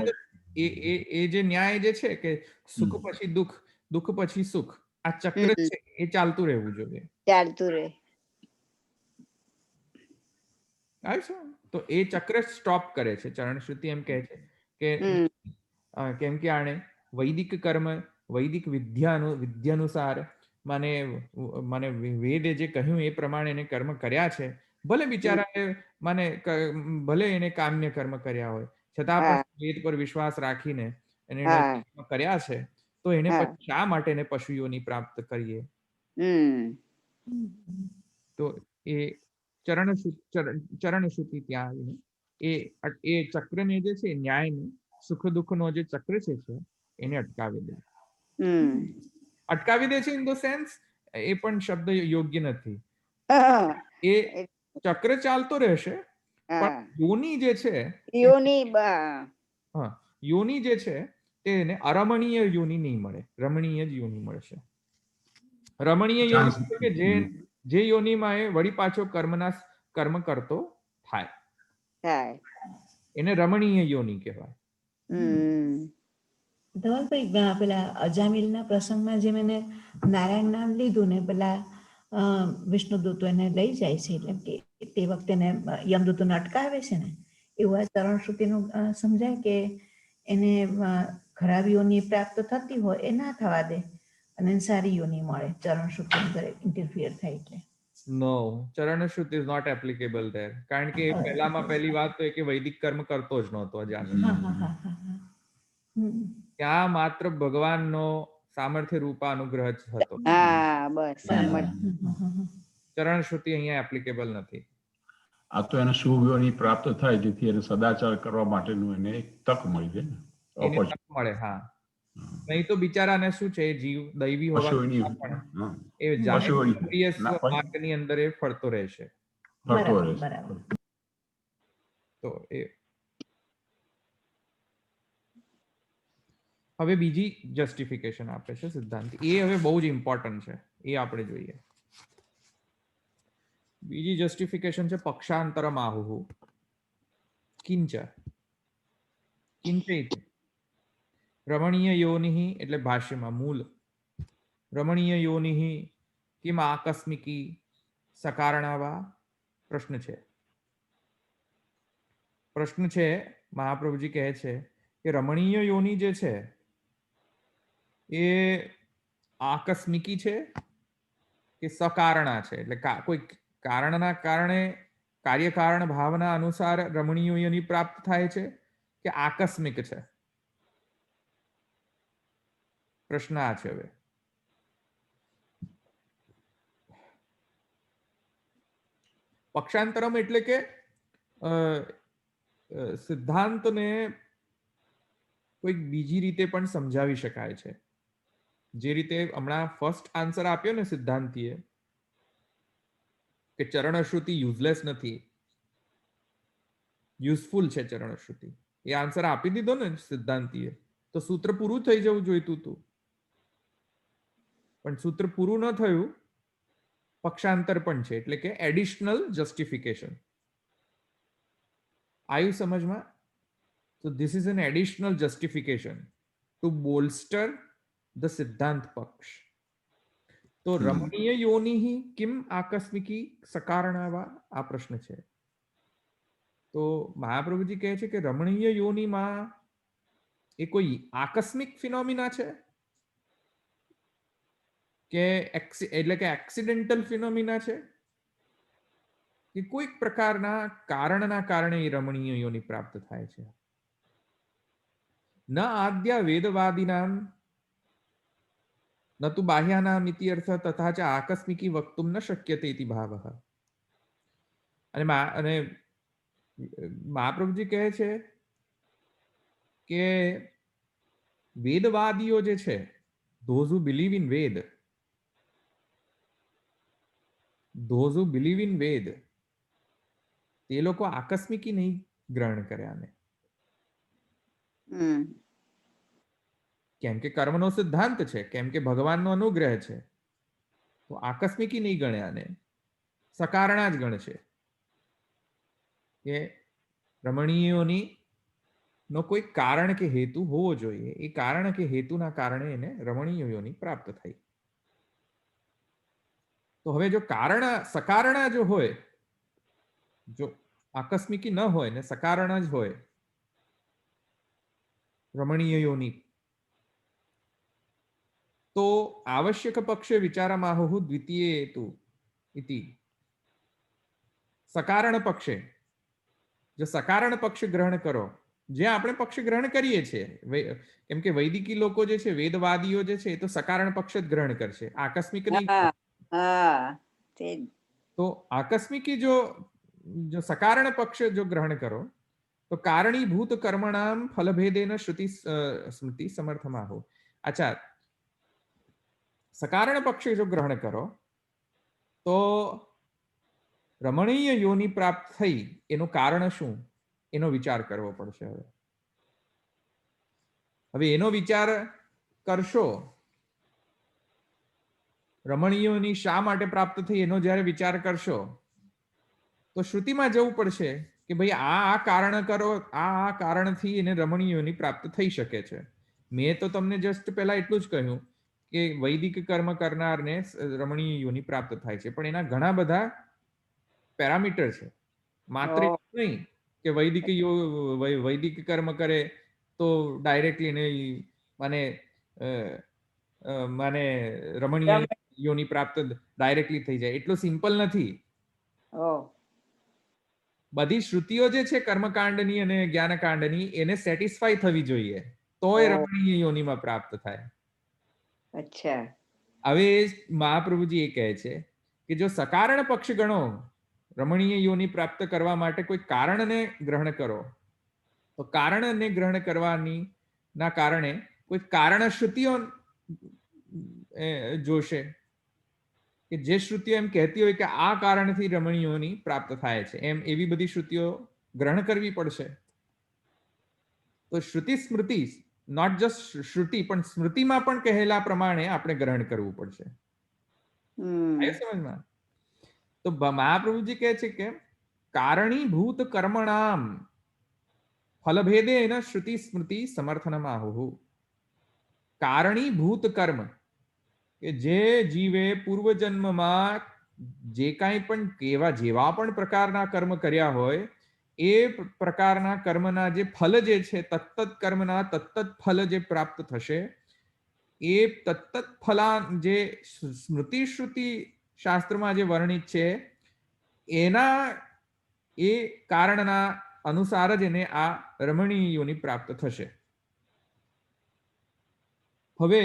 એ જે ન્યાય જે છે કે સુખ પછી દુઃખ, દુઃખ પછી સુખ, આ ચક્ર છે એ ચાલતું રહેવું જોઈએ. ચાલતું રહે. તો એ ચક્ર સ્ટોપ કરે છે. ચરણશ્રુતિ એમ કહે છે કે કેમ કે આણે વૈદિક કર્મ, વૈદિક વિદ્યાનુસાર મને વેદે જે કહ્યું એ પ્રમાણે એને કર્મ કર્યા છે. ભલે બિચારા ભલે એને કામ્ય કર્મ કર્યા હોય, છતાં પણ વેદ પર વિશ્વાસ રાખીને એને કર્યા છે, તો એને શા માટે એને પશુઓની પ્રાપ્ત કરીએ? તો એ ચરણશ્રુતિ ત્યાં આવીને એ ચક્રને જે છે ન્યાયને, સુખ દુઃખનો જે ચક્ર છે એને અટકાવી દે. અટકાવી દે છે ઇન ધ સેન્સ, એ પણ શબ્દ યોગ્ય નથી. એ ચક્ર ચાલતો રહેશે, પણ યોની જે છે, યોની જે છે તેને અરમણીય યોની નહીં મળે, રમણીય જ યોની મળશે. રમણીય યોની કે જે યોનીમાં એ વળી પાછો કર્મ કરતો થાય, એને રમણીય યોની કહેવાય. ધવલભાઈ, પેલા અજામિલના પ્રસંગમાં જે મેં નારાયણ નામ લીધું ને, પેલા વિષ્ણુદૂતો એને લઈ જાય છે, એટલે કે તે વખતે એને યમદૂતોને અટકાવે છે ને, એવું આ ચરણશ્રુતિનું સમજાય કે એને ખરાબ યોની પ્રાપ્ત થતી હોય એ ના થવા દે અને સારી યોની મળે, ચરણ શુદ્ધિ અંદર ઇન્ટરફિયર થાય એટલે. નો, ચરણ શુદ્ધ ઇઝ નોટ એપ્લિકેબલ ધેર, કારણ કે પહેલામાં પહેલી વાત તો એ કે વૈદિક કર્મ કરતો જ નહોતો અજામિલ. ત્યાં માત્ર ભગવાનનો સામર્થ્ય રૂપા અનુગ્રહ જ હતો. હા બસ ચરણ શ્રુતિ અહીંયા એપ્લિકેબલ નથી. આ તો એને શુભ યોની પ્રાપ્ત થાય જેથી એને સદાચાર કરવા માટેનું એને એક તક મળી જાય ને, એને તક મળે. હા, નહીં તો બિચારાને શું છે, જીવ દૈવી હોવા પશુઓની છતાં પણ હા, એ પશુઓની જાહેર ના પણ માર્ગની અંદર એ ફરતો રહેશે. ફરતો બરાબર, રહેશે. બરાબર. તો એ હવે બીજી જસ્ટિફિકેશન આપે છે સિદ્ધાંત, એ હવે બહુ જ ઇમ્પોર્ટન્ટ છે, એ આપણે જોઈએ. બીજી જસ્ટિફિકેશન છે પક્ષાંતરમ આહુઃ કિંચ કિંચિત રમણીય યોનિઃ, એટલે ભાષ્યમાં મૂળ રમણીય યોનિઃ કિમ આકસ્મિકી સકારણા વા. પ્રશ્ન છે મહાપ્રભુજી કહે છે કે રમણીય યોનિ જે છે એ આકસ્મિકી છે કે સકારણા છે, એટલે કોઈ કારણના કારણે કાર્યકારણ ભાવના અનુસાર રમણીય યોનિ પ્રાપ્ત થાય છે કે આકસ્મિક છે. પ્રશ્ન આ છે. હવે પક્ષાંતરમ એટલે કે સિદ્ધાંતને કોઈક બીજી રીતે પણ સમજાવી શકાય છે. જે રીતે હમણાં ફર્સ્ટ આન્સર આપ્યો ને સિદ્ધાંતીએ કે ચરણશ્રુતિ યુઝલેસ નથી, યુઝફુલ છે ચરણશ્રુતિ, એ આન્સર આપી દીધો ને સિદ્ધાંતીએ, તો સૂત્ર પૂરું થઈ જવું જોઈતું હતું. પણ સૂત્ર પૂરું ન થયું, પક્ષાંતર પણ છે, એટલે કે એડિશનલ જસ્ટિફિકેશન. આવ્યું સમજમાં? So this is an additional justification to bolster the સિદ્ધાંત પક્ષ. તો રમણીય યોનિ કિમ આકસ્મિકી સકારણા વા, આ પ્રશ્ન છે. તો મહાપ્રભુજી કહે છે કે રમણીય યોનિમાં એ કોઈ આકસ્મિક ફિનોમિના છે કે એટલે કે એક્સિડેન્ટલ ફિનોમિના છે કે કોઈક પ્રકારના કારણના કારણે એ રમણીય યોનિ પ્રાપ્ત થાય છે. ન આદ્યા વેદવાદીનામ ન તુ બાહ્યાનામ ઇતિ અર્થ તથા ચ આકસ્મિકી વક્તુમ ન શક્યતે ઇતિ ભાવઃ. અને મહાપ્રભુજી કહે છે કે વેદવાદીઓ જે છે, those who believe in Ved, તે લોકો આકસ્મિકી નહીં ગ્રહણ કર્યા ને. કેમ કે કર્મનો સિદ્ધાંત છે, કેમ કે ભગવાનનો અનુગ્રહ છે, તો આકસ્મિકી નહીં ગણ્યા ને સકારણા જ ગણશે. કે રમણીયોની નો કોઈ કારણ કે હેતુ હોવો જોઈએ, એ કારણ કે હેતુના કારણે એને રમણીય યોનિ પ્રાપ્ત થઈ. તો હવે જો સકારણા જો હોય, જો આકસ્મિકી ન હોય ને સકારણા જ હોય રમણીય યોનિ, તો આવશ્યક પક્ષે વિચારમાહુઃ દ્વિતીય હેતુ ઇતિ. સકારણ પક્ષે જો સકારણ પક્ષ ગ્રહણ કરો, જે આપણે પક્ષ ગ્રહણ કરીએ છીએ, કેમ કે વૈદિકી લોકો જે છે, વેદવાદીઓ જે છે, એ તો સકારણ પક્ષ જ ગ્રહણ કરશે, આકસ્મિક નહીં. તો આકસ્મિકી જો સકારણ પક્ષ જો ગ્રહણ કરો તો કારણીભૂત કર્મણામ ફલભેદેન શ્રુતિ સ્મૃતિ સમર્થમાહો. અચ્છા, સકારણ પક્ષ જો ગ્રહણ કરો તો રમણીય યોનિ પ્રાપ્ત થઈ, એનું કારણ શું, એનો વિચાર કરવો પડશે. હવે એનો વિચાર કરશો, રમણીય યોનિ શા માટે પ્રાપ્ત થઈ એનો જ્યારે વિચાર કરશો તો શ્રુતિમાં જવું પડશે કે ભાઈ આ કારણ કરો, આ કારણથી એને રમણીય યોનિ પ્રાપ્ત થઈ શકે છે. મેં તો તમને જસ્ટ પહેલા એટલું જ કહ્યું કે વૈદિક કર્મ કરનારને રમણીય યોનિ પ્રાપ્ત થાય છે, પણ એના ઘણા બધા પેરામીટર છે. માત્ર નહીં કે વૈદિક કર્મ કરે તો ડાયરેક્ટલી એને મને મને રમણીય યોનિ પ્રાપ્ત ડાયરેક્ટલી થઈ જાય, એટલું સિમ્પલ નથી. બધી શ્રુતિઓ જે છે કર્મકાંડની અને જ્ઞાનકાંડની એને સેટિસ્ફાઈ થવી જોઈએ, તોય રમણીય યોનિમાં પ્રાપ્ત થાય. અચ્છા. હવે મહાપ્રભુજી એ કહે છે કે જો સકારણ પક્ષ ગણો રમણીય યોનિ પ્રાપ્ત કરવા માટે કોઈ કારણને ગ્રહણ કરો, તો કારણને ગ્રહણ કરવાની ના કારણે કોઈ કારણ શ્રુતિઓ જોશે કે જે શ્રુતિઓ એમ કહેતી હોય કે આ કારણથી રમણીયોની પ્રાપ્ત થાય છે, એમ એવી બધી શ્રુતિઓ ગ્રહણ કરવી પડશે. તો શ્રુતિ સ્મૃતિ, નોટ જસ્ટ શ્રુતિ પણ સ્મૃતિમાં પણ કહેલા પ્રમાણે આપણે ગ્રહણ કરવું પડશે. સમજમાં? તો મહાપ્રભુજી કહે છે કે કારણીભૂત કર્મણામ ફલભેદેન શ્રુતિ સ્મૃતિ સમર્થનમાહુઃ. કારણીભૂત કર્મ કે જે જીવે પૂર્વજન્મમાં જે કાંઈ પણ જેવા પણ પ્રકારના કર્મ કર્યા હોય એ પ્રકારના કર્મના જે ફલ જે છે તત્ત કર્મના તત્ત ફલ જે પ્રાપ્ત થશે એ તત્ત ફલા જે સ્મૃતિ શ્રુતિ શાસ્ત્રમાં જે વર્ણિત છે એના એ કારણના અનુસાર જ એને આ રમણીય યોનિ પ્રાપ્ત થશે. હવે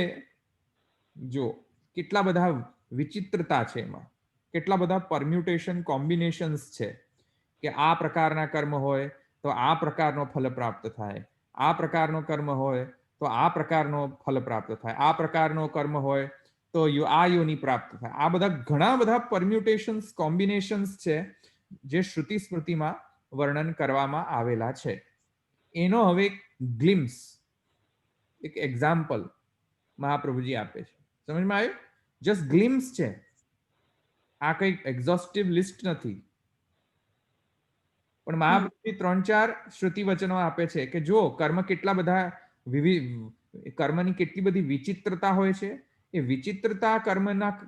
જો કેટલા બધા વિચિત્રતા છે એમાં, કેટલા બધા પરમ્યુટેશન કોમ્બિનેશન્સ છે કે આ પ્રકારના કર્મ હોય તો આ પ્રકારનો ફલ પ્રાપ્ત થાય, આ પ્રકારનો કર્મ હોય તો આ પ્રકારનો ફલ પ્રાપ્ત થાય, આ પ્રકારનો કર્મ હોય તો આ યોનિ પ્રાપ્ત થાય. આ બધા ઘણા બધા પરમ્યુટેશન્સ કોમ્બિનેશન્સ છે જે શ્રુતિ સ્મૃતિમાં વર્ણન કરવામાં આવેલા છે. એનો હવે એક ગ્લિમ્સ, એક એક્ઝામ્પલ મહાપ્રભુજી આપે છે. સમજમાં આવ્યું? જસ્ટ ગ્લિમ્સ છે, આ કઈ એક્ઝોસ્ટિવ લિસ્ટ નથી. પણ મહાપ્રભુજી 3-4 શ્રુતિ વચનો આપે છે કે જો કર્મ કેટલા બધા કર્મની કેટલી બધી વિચિત્રતા હોય છે, એ વિચિત્રતા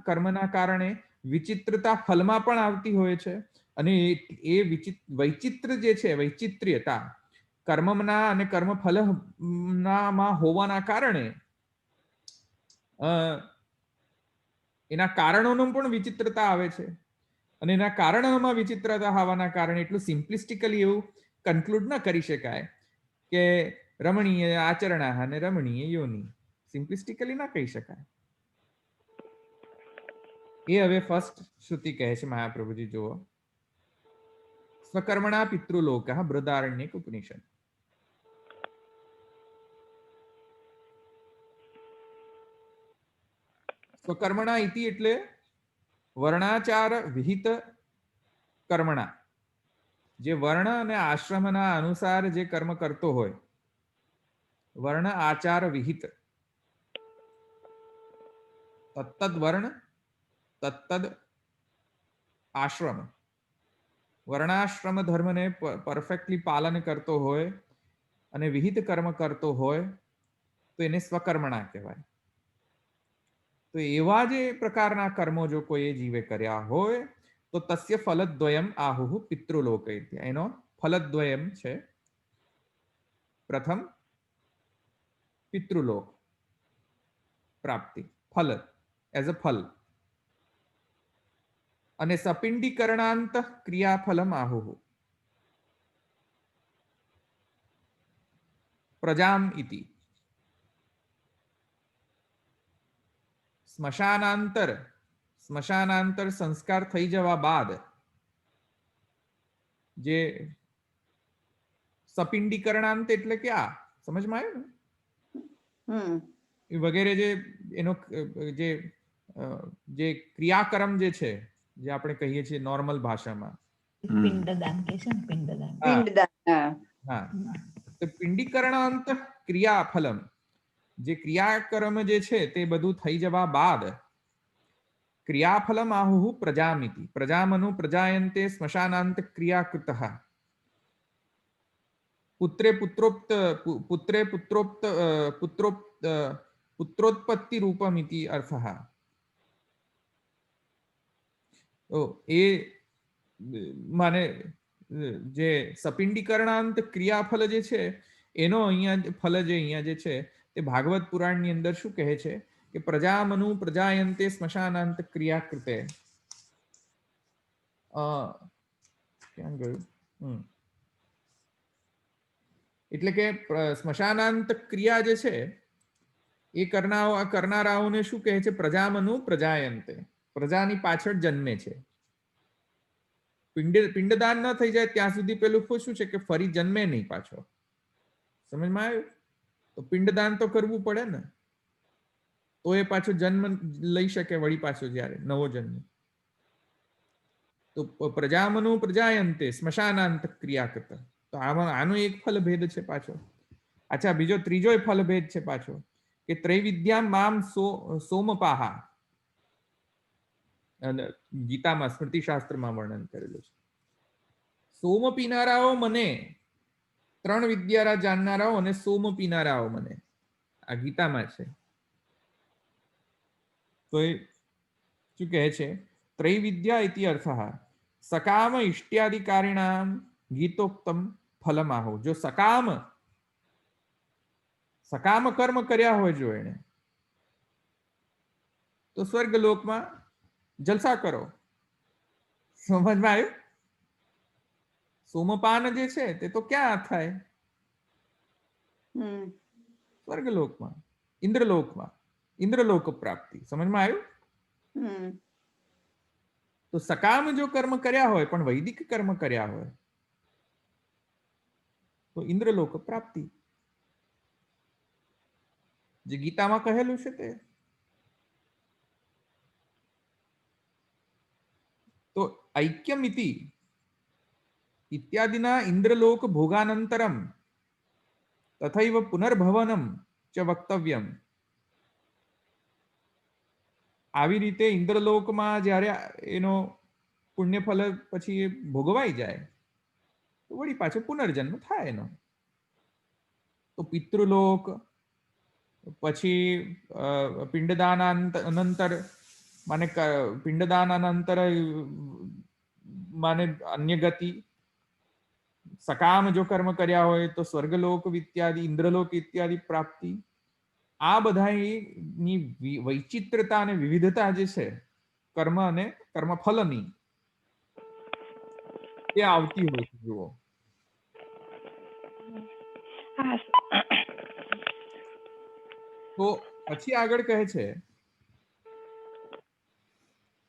કર્મના કારણે વિચિત્રતા ફલમાં પણ આવતી હોય છે. અને એ વૈચિત્ર જે છે, વૈચિત્ર્યતા કર્મના અને કર્મફલમાં હોવાના કારણે એના કારણોનો પણ વિચિત્રતા આવે છે. અને એના કારણોમાં વિચિત્રતા આવવાના કારણે એટલું સિમ્પ્લિસ્ટિકલી એવું કન્ક્લુડ ન કરી શકાય કે રમણીય આચરણા અને રમણીય યોનિ, સિમ્પ્લિસ્ટિકલી ના કહી શકાય. એ હવે ફર્સ્ટ શ્રુતિ કહે છે મહાપ્રભુજી, જુઓ. સ્વકર્મણા પિતૃલોક બૃહદારણ્યક ઉપનિષદ. સ્વકર્મણા ઇતિ એટલે વર્ણાચાર વિહિત કર્મણા, જે વર્ણ અને આશ્રમના અનુસાર જે કર્મ કરતો હોય, વર્ણ આચાર વિહિત, તત્તદ વર્ણ તત્તદ આશ્રમ, વર્ણાશ્રમ ધર્મને પરફેક્ટલી પાલન કરતો હોય અને વિહિત કર્મ કરતો હોય તો એને સ્વકર્મણા કહેવાય. તો એવા જે પ્રકારના કર્મો જો કોઈ જીવે કર્યા હોય તો તસ્ય ફલદ્વયમ આહુઃ પિતૃલોક. એનો ફલદ્વયમ છે. પ્રથમ પિતૃલોક પ્રાપ્તિ, ફલ એઝ અ ફલ, અને સપિંડીકરણાંત ક્રિયાફલમ આહુઃ પ્રજામ ઇતિ. સ્મશાનાંતર સંસ્કાર થઈ જવા બાદ જે સપિંડીકરણાંત એટલે કે આ સમજમાં આવ્યું ને, વગેરે જે એનો જે ક્રિયાકર્મ જે છે, જે આપણે કહીએ છીએ નોર્મલ ભાષામાં પિંડદાન કે છે ને, પિંડદાન. હા, તો પિંડીકરણાંત ક્રિયાફલમ, જે ક્રિયાકર્મ જે છે તે બધું થઈ જવા બાદ ક્રિયાફલમ આહુઃ પ્રજામિતિ. પ્રજામનુ પ્રજાયન્તે સ્મશાનાંત ક્રિયાકૃતઃ પુત્રોત્પત્તિ રૂપમિતિ અર્થઃ. એ માને જે સપિંડીકરણાંત ક્રિયાફલ જે છે એનો અહીંયા ફલ જે અહીંયા જે છે તે ભાગવત પુરાણની અંદર શું કહે છે કે પ્રજામનુ પ્રજાયંતે સ્મશાનાંત ક્રિયા કૃતે. ક્યાં ગયું? એટલે કે સ્મશાનાંત ક્રિયા જે છે એ કરનારાઓને શું કહે છે? પ્રજામનુ પ્રજાયંતે, પ્રજાની પાછળ જન્મે છે. પિંડદાન ન થઈ જાય ત્યાં સુધી પેલું શું છે કે ફરી જન્મે નહીં પાછો. સમજમાં આવ્યું? તો પિંડદાન તો કરવું પડે ને, તો એ પાછો જન્મ લઈ શકે વળી પાછો જયારે નવો જન્મ. તો પ્રજામનુ પ્રજાયંતે સ્મશાનાંત ક્રિયા કરતા. તો આનો એક ફલભેદ છે પાછો. અચ્છા, બીજો ત્રીજો ફલભેદ છે પાછો કે ત્રૈવિદ્યા મામ સોમપાહા. ગીતામાં સ્મૃતિશાસ્ત્રમાં વર્ણન કરેલું છે. સોમ પીનારાઓ મને, 3 વિદ્યા જાણનારાઓ અને સોમ પીનારાઓ મને, આ ગીતામાં છે. તો એ શું કહે છે? ત્રૈવિદ્યા ઇતિ અર્થઃ સકામ ઇષ્ટ્યાદિકારિણામ ગીતોક્તમ ફલમાહો. જો સકામ કર્મ કર્યા હોય જો એને, તો સ્વર્ગલોકમાં જલસા કરો. સમજમાં આવ્યું? સોમપાન જે છે તે તો ક્યાં થાય? સ્વર્ગલોકમાં, ઇન્દ્રલોકમાં, ઇન્દ્રલોક પ્રાપ્તિ. સમજમાં આવ્યું? તો સકામ જો કર્મ કર્યા હોય પણ વૈદિક કર્મ કર્યા હોય તો ઇન્દ્રલોક પ્રાપ્તિ, જે ગીતામાં કહેલું છે તે. તો ઐક્યમિતિ ઇત્યાદિના ઇન્દ્રલોક ભોગાનંતરમ તથૈવ પુનર્ભવનમ ચ વક્તવ્યમ. આવી રીતે ઇન્દ્રલોકમાં જ્યારે એનો પુણ્યફલ પછી ભોગવાઈ જાય તો વળી પાછો પુનર્જન્મ થાય એનો. તો પિતૃલોક, પછી પિંડદાન અનંતર માને પિંડદાન અનંતર માને અન્ય ગતિ, સકામ જો કર્મ કર્યા હોય તો સ્વર્ગલોક ઇત્યાદિ, ઇન્દ્રલોક ઇત્યાદિ પ્રાપ્તિ. આ બધાની વૈચિત્રતા અને વિવિધતા જે છે કર્મ અને કર્મફલની, તે આવતી હોય છે. જુઓ, તો પછી આગળ કહે છે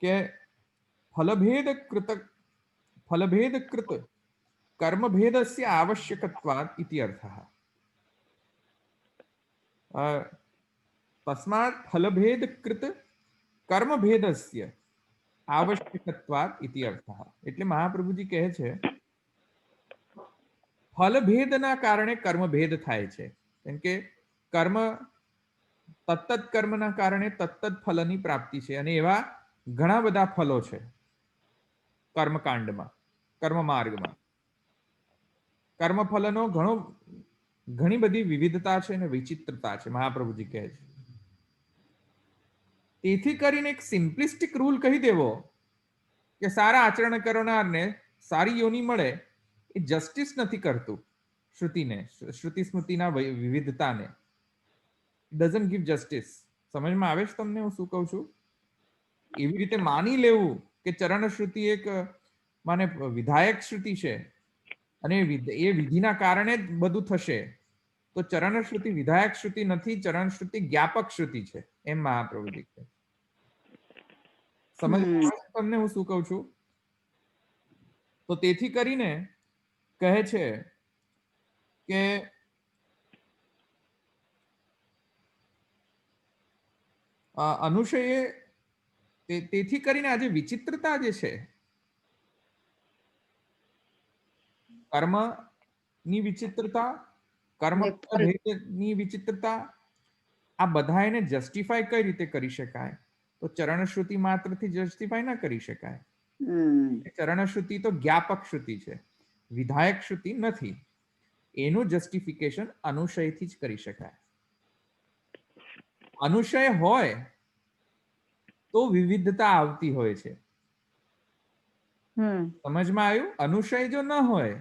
કે ફલભેદ કૃત કર્મભેદસ્ય આવશ્યકત્વાत् ઇતિ અર્થઃ. તસ્માत् ફલભેદ કૃત કર્મભેદસ્ય આવશ્યકત્વાत् ઇતિ અર્થઃ. એટલે મહાપ્રભુજી કહે છે ફલભેદના કારણે કર્મભેદ થાય છે. કેમ કે કર્મ તત્ત કર્મના કારણે તત્ત ફલની પ્રાપ્તિ છે. અને એવા ઘણા બધા ફલો છે કર્મકાંડમાં, કર્મ માર્ગમાં. કર્મફલનો ઘણી બધી વિવિધતા છે અને વિચિત્રતા છે, મહાપ્રભુજી કહે છે. તેથી કરીને એક સિમ્પલિસ્ટિક રૂલ કહી દેવો કે સારા આચરણ કરનારને સારી યોની મળે, એ જસ્ટિસ નથી કરતું શ્રુતિને, શ્રુતિ સ્મૃતિના વિવિધતાને. Doesn't give justice. સમજમાં આવે છે તમને હું શું કહું છું? એવી રીતે માની લેવું કે ચરણ શ્રુતિ એક માને વિધાયક શ્રુતિ છે અને એ વિધિના કારણે જ બધું થશે, તો ચરણ શ્રુતિ વિધાયક શ્રુતિ નથી, ચરણ શ્રુતિ જ્ઞાપક શ્રુતિ છે, એમ મહાપ્રભુજી કહે. સમજ તમને હું શું કહું છું? તો તેથી કરીને કહે છે કે અનુશયે, તેથી કરીને આજે વિચિત્રતા જે છે, કર્મની વિચિત્રતા, કર્મની વિચિત્રતા, આ બધા એને જસ્ટિફાય કઈ રીતે કરી શકાય? તો ચરણશ્રુતિ માત્રથી જસ્ટિફાય ના કરી શકાય. ચરણશ્રુતિ તો જ્ઞાપક શ્રુતિ છે, વિધાયક શ્રુતિ નથી. એનું જસ્ટિફિકેશન અનુશયથી જ કરી શકાય. અનુશય હોય તો વિવિધતા આવતી હોય છે. સમજમાં આવ્યું? અનુશય જો ન હોય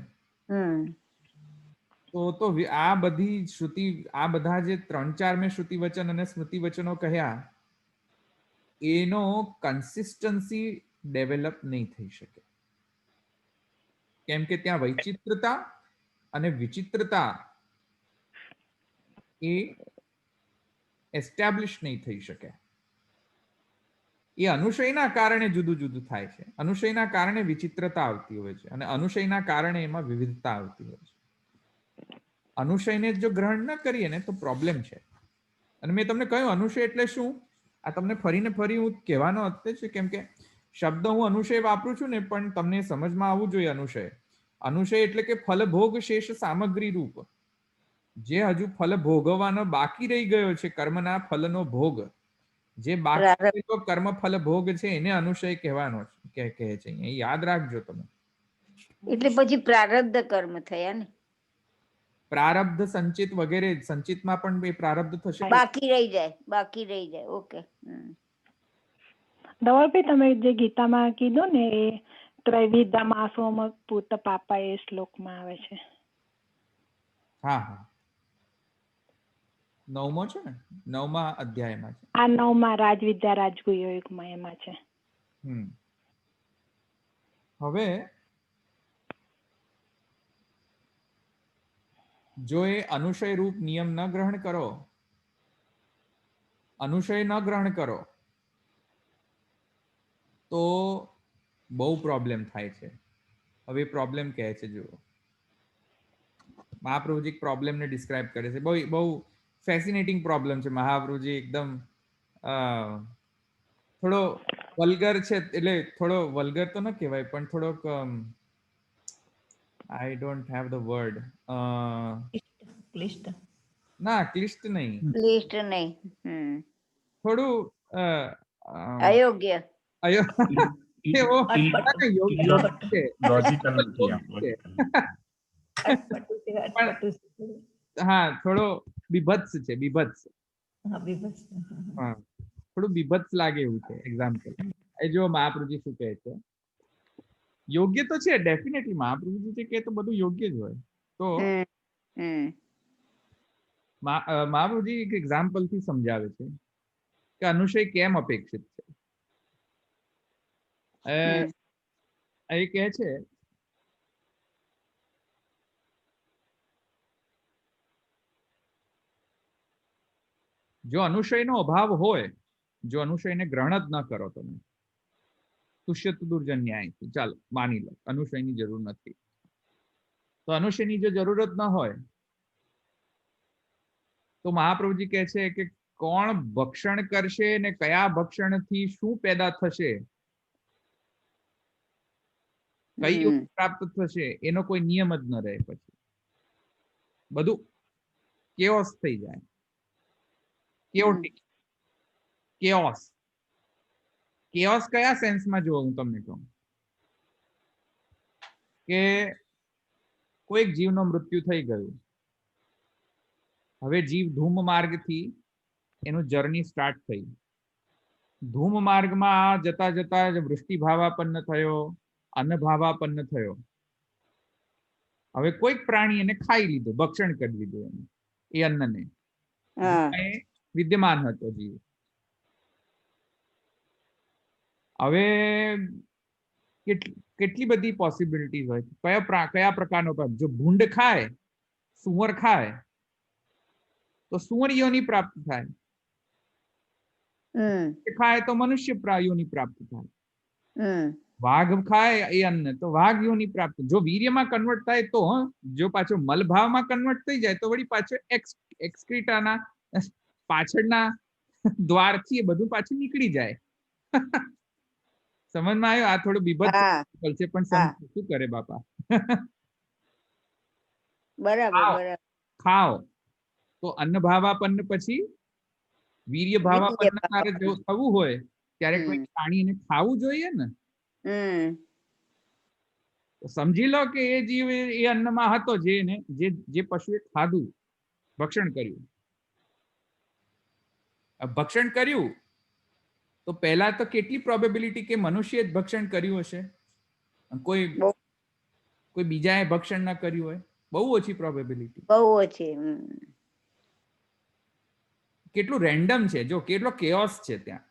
તો આ બધી શ્રુતિ, આ બધા જે 3-4 મેં શ્રુતિ વચન અને સ્મૃતિ વચનો કહ્યા, એનો કન્સિસ્ટન્સી ડેવલપ નહીં થઈ શકે, કેમ કે ત્યાં વૈચિત્રતા અને વિચિત્રતા એ એસ્ટાબ્લિશ નહીં થઈ શકે. એ અનુશયના કારણે જુદું જુદું થાય છે, અનુશયના કારણે વિચિત્રતા આવતી હોય છે, અને અનુશયના કારણે એમાં વિવિધતા આવતી હોય છે. અનુશયને જો ગ્રહણ ન કરીએ ને તો પ્રોબ્લેમ છે. અને મેં તમને કહ્યું અનુશય એટલે શું, આ તમને ફરીને ફરી હું કહેવાનો અર્થ છે, કેમ કે શબ્દ હું અનુશય વાપરું છું ને, પણ તમને સમજમાં આવવું જોઈએ. અનુશય એટલે કે ફલભોગ શેષ સામગ્રી રૂપ, જે હજુ ફલ ભોગવવાનો બાકી રહી ગયો છે, કર્મના ફલનો ભોગ, જે બાકી કર્મ ફલ ભોગ છે, એને અનુશય કહેવાનો કહે છે. અહીંયા યાદ રાખજો તમે. એટલે પછી પ્રારબ્ધ કર્મ થયા ને, પ્રારબ્ધ સંચિત વગેરે, સંચિતમાં પણ એ પ્રારબ્ધ થશે, બાકી રહી જાય. ઓકે. ધવલભાઈ, તમે જે ગીતામાં કીધું ને એ ત્રૈવિધમાસોમ પૂત પાપા એ શ્લોકમાં આવે છે. હા, 9મો છે ને, 9મા અધ્યાયમાં છે. આ 9માં રાજવિદ્યા રાજગુહ્યોગમાં એમાં છે. હવે જો એ અનુશય રૂપ નિયમ ન ગ્રહણ કરો, અનુશય ન ગ્રહણ કરો, તો બહુ પ્રોબ્લેમ થાય છે. હવે પ્રોબ્લેમ કહે છે, જુઓ, મહાપ્રભુજી પ્રોબ્લેમ ને ડિસ્ક્રાઇબ કરે છે. બહુ ફેસિનેટિંગ પ્રોબ્લેમ છે. મહાપ્રભુજી એકદમ થોડો વલ્ગર છે, એટલે થોડો વલ્ગર તો ન કહેવાય, પણ થોડોક I don't have the word, ક્લિષ્ટ ના ક્લિષ્ટ નહીં, થોડું અયોગ્ય. હા, થોડો બીભત્સ છે, બીભત્સ. થોડું બીભત્સ લાગે એવું છે. એક્ઝામ્પલ એ જો મહાપ્રભુજી શું કહે છે, યોગ્ય તો છે ડેફિનેટલી, મહાપ્રભુજી છે કે તો બધું યોગ્ય જ હોય. તો મહાપ્રભુજી એક એક્ઝામ્પલ થી સમજાવે છે કે અનુશય કેમ અપેક્ષિત છે. એ કહે છે જો અનુશયનો અભાવ હોય, જો અનુશયને ગ્રહણ જ ન કરો તમે, તુષ્યત દુર્જન ન્યાયથી, ચાલો માની લો અનુશયની જરૂર નથી, તો અનુશયની જો જરૂરત ન હોય તો મહાપ્રભુજી કહે છે કે કોણ ભક્ષણ કરશે ને કયા ભક્ષણથી શું પેદા થશે, કઈ યોગ પ્રાપ્ત થશે, એનો કોઈ નિયમ જ ન રહે. પછી બધું કેઓસ થઈ જાય. કેઓસ કયા સેન્સમાં જો હું તમને કહું કે કોઈક જીવનું મૃત્યુ થઈ ગયું, હવે જીવ ધૂમ માર્ગથી એનું જર્ની સ્ટાર્ટ થઈ. ધૂમ માર્ગમાં જતા જતા વૃષ્ટિ ભાવાપન્ન થયો, અન્ન ભાવાપન્ન થયો. હવે કોઈક પ્રાણી એને ખાઈ લીધું, ભક્ષણ કરી લીધું એ અન્નને, વિદ્યમાન હતો જીવ. હવે કેટલી બધી પોસિબિલિટીઝ હોય, કયા પ્રકારનો, જો ભૂંડ ખાય, સુવર ખાય તો સુવર યોની પ્રાપ્ત થાય, ખાય તો મનુષ્ય યોની પ્રાપ્ત થાય, વાઘ ખાય એ અન્ન તો વાઘ યોની પ્રાપ્ત. જો વીર્યમાં કન્વર્ટ થાય તો, જો પાછો મલભાવમાં કન્વર્ટ થઈ જાય તો વળી પાછો એક્સક્રીટાના પાછળના દ્વારથી એ બધું પાછું નીકળી જાય. સમજમાં આવ્યો? આ થોડું બીભત્સ છે, પણ શું કરે બાપા. બરાબર. ખાઓ તો અન્ન ભાવાપન્ન, પછી વીર્ય ભાવાપન્ન તારે જો થવું હોય ત્યારે કોઈ પ્રાણીને ખાવું જોઈએ ને. સમજી લો કે એ જીવ એ અન્નમાં હતો, જે પશુએ ખાધું, ભક્ષણ કર્યું. ભક્ષણ કર્યું તો પહેલા તો કેટલી પ્રોબેબિલિટી કે મનુષ્ય જ ભક્ષણ કર્યું હશે, કોઈ બીજાએ ભક્ષણ ના કર્યું હોય? બહુ ઓછી પ્રોબેબિલિટી. બહુ ઓછી. કેટલું રેન્ડમ છે, જો કેટલો કેઓસ છે ત્યાં.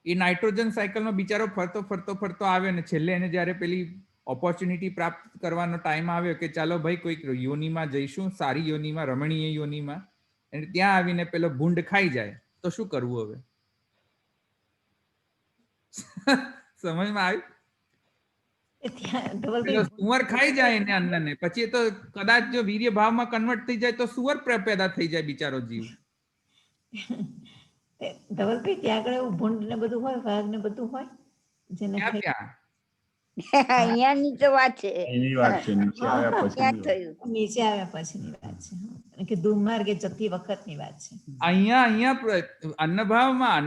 એ નાઇટ્રોજન સાયકલમાં બિચારો ફરતો ફરતો ફરતો આવ્યો ને છેલ્લે એને જ્યારે પેલી ઓપોર્ચ્યુનિટી પ્રાપ્ત કરવાનો ટાઈમ આવ્યો કે ચાલો ભાઈ કોઈક યોનિમાં જઈશું, સારી યોનિમાં, રમણીય યોનિમાં, અને ત્યાં આવીને પેલો ભૂંડ ખાઈ જાય તો શું કરવું હવે? સમજમાં આવ્યું? ત્યાં પેલો ધવલભાઈ સુવર ખાઈ જાય એને અન્નને, પછી તો કદાચ જો વીર્ય ભાવમાં કન્વર્ટ થઈ જાય તો સુવર પેદા થઈ જાય બિચારો જીવ. ધવલભાઈ ત્યાં આગળ એવું ભૂંડ ને બધું હોય, વાઘ ને બધું હોય જેને ક્યાં ખાઈ ત્યાં અહીંયાની તો વાત છે. એની વાત છે, નીચે આવ્યા ક્યાં પછી થયું? નીચે આવ્યા પછીની વાત છે, અને કે દુર્માર્ગે જતી વખતની વાત છે. અહીંયા અન્નભાવમાં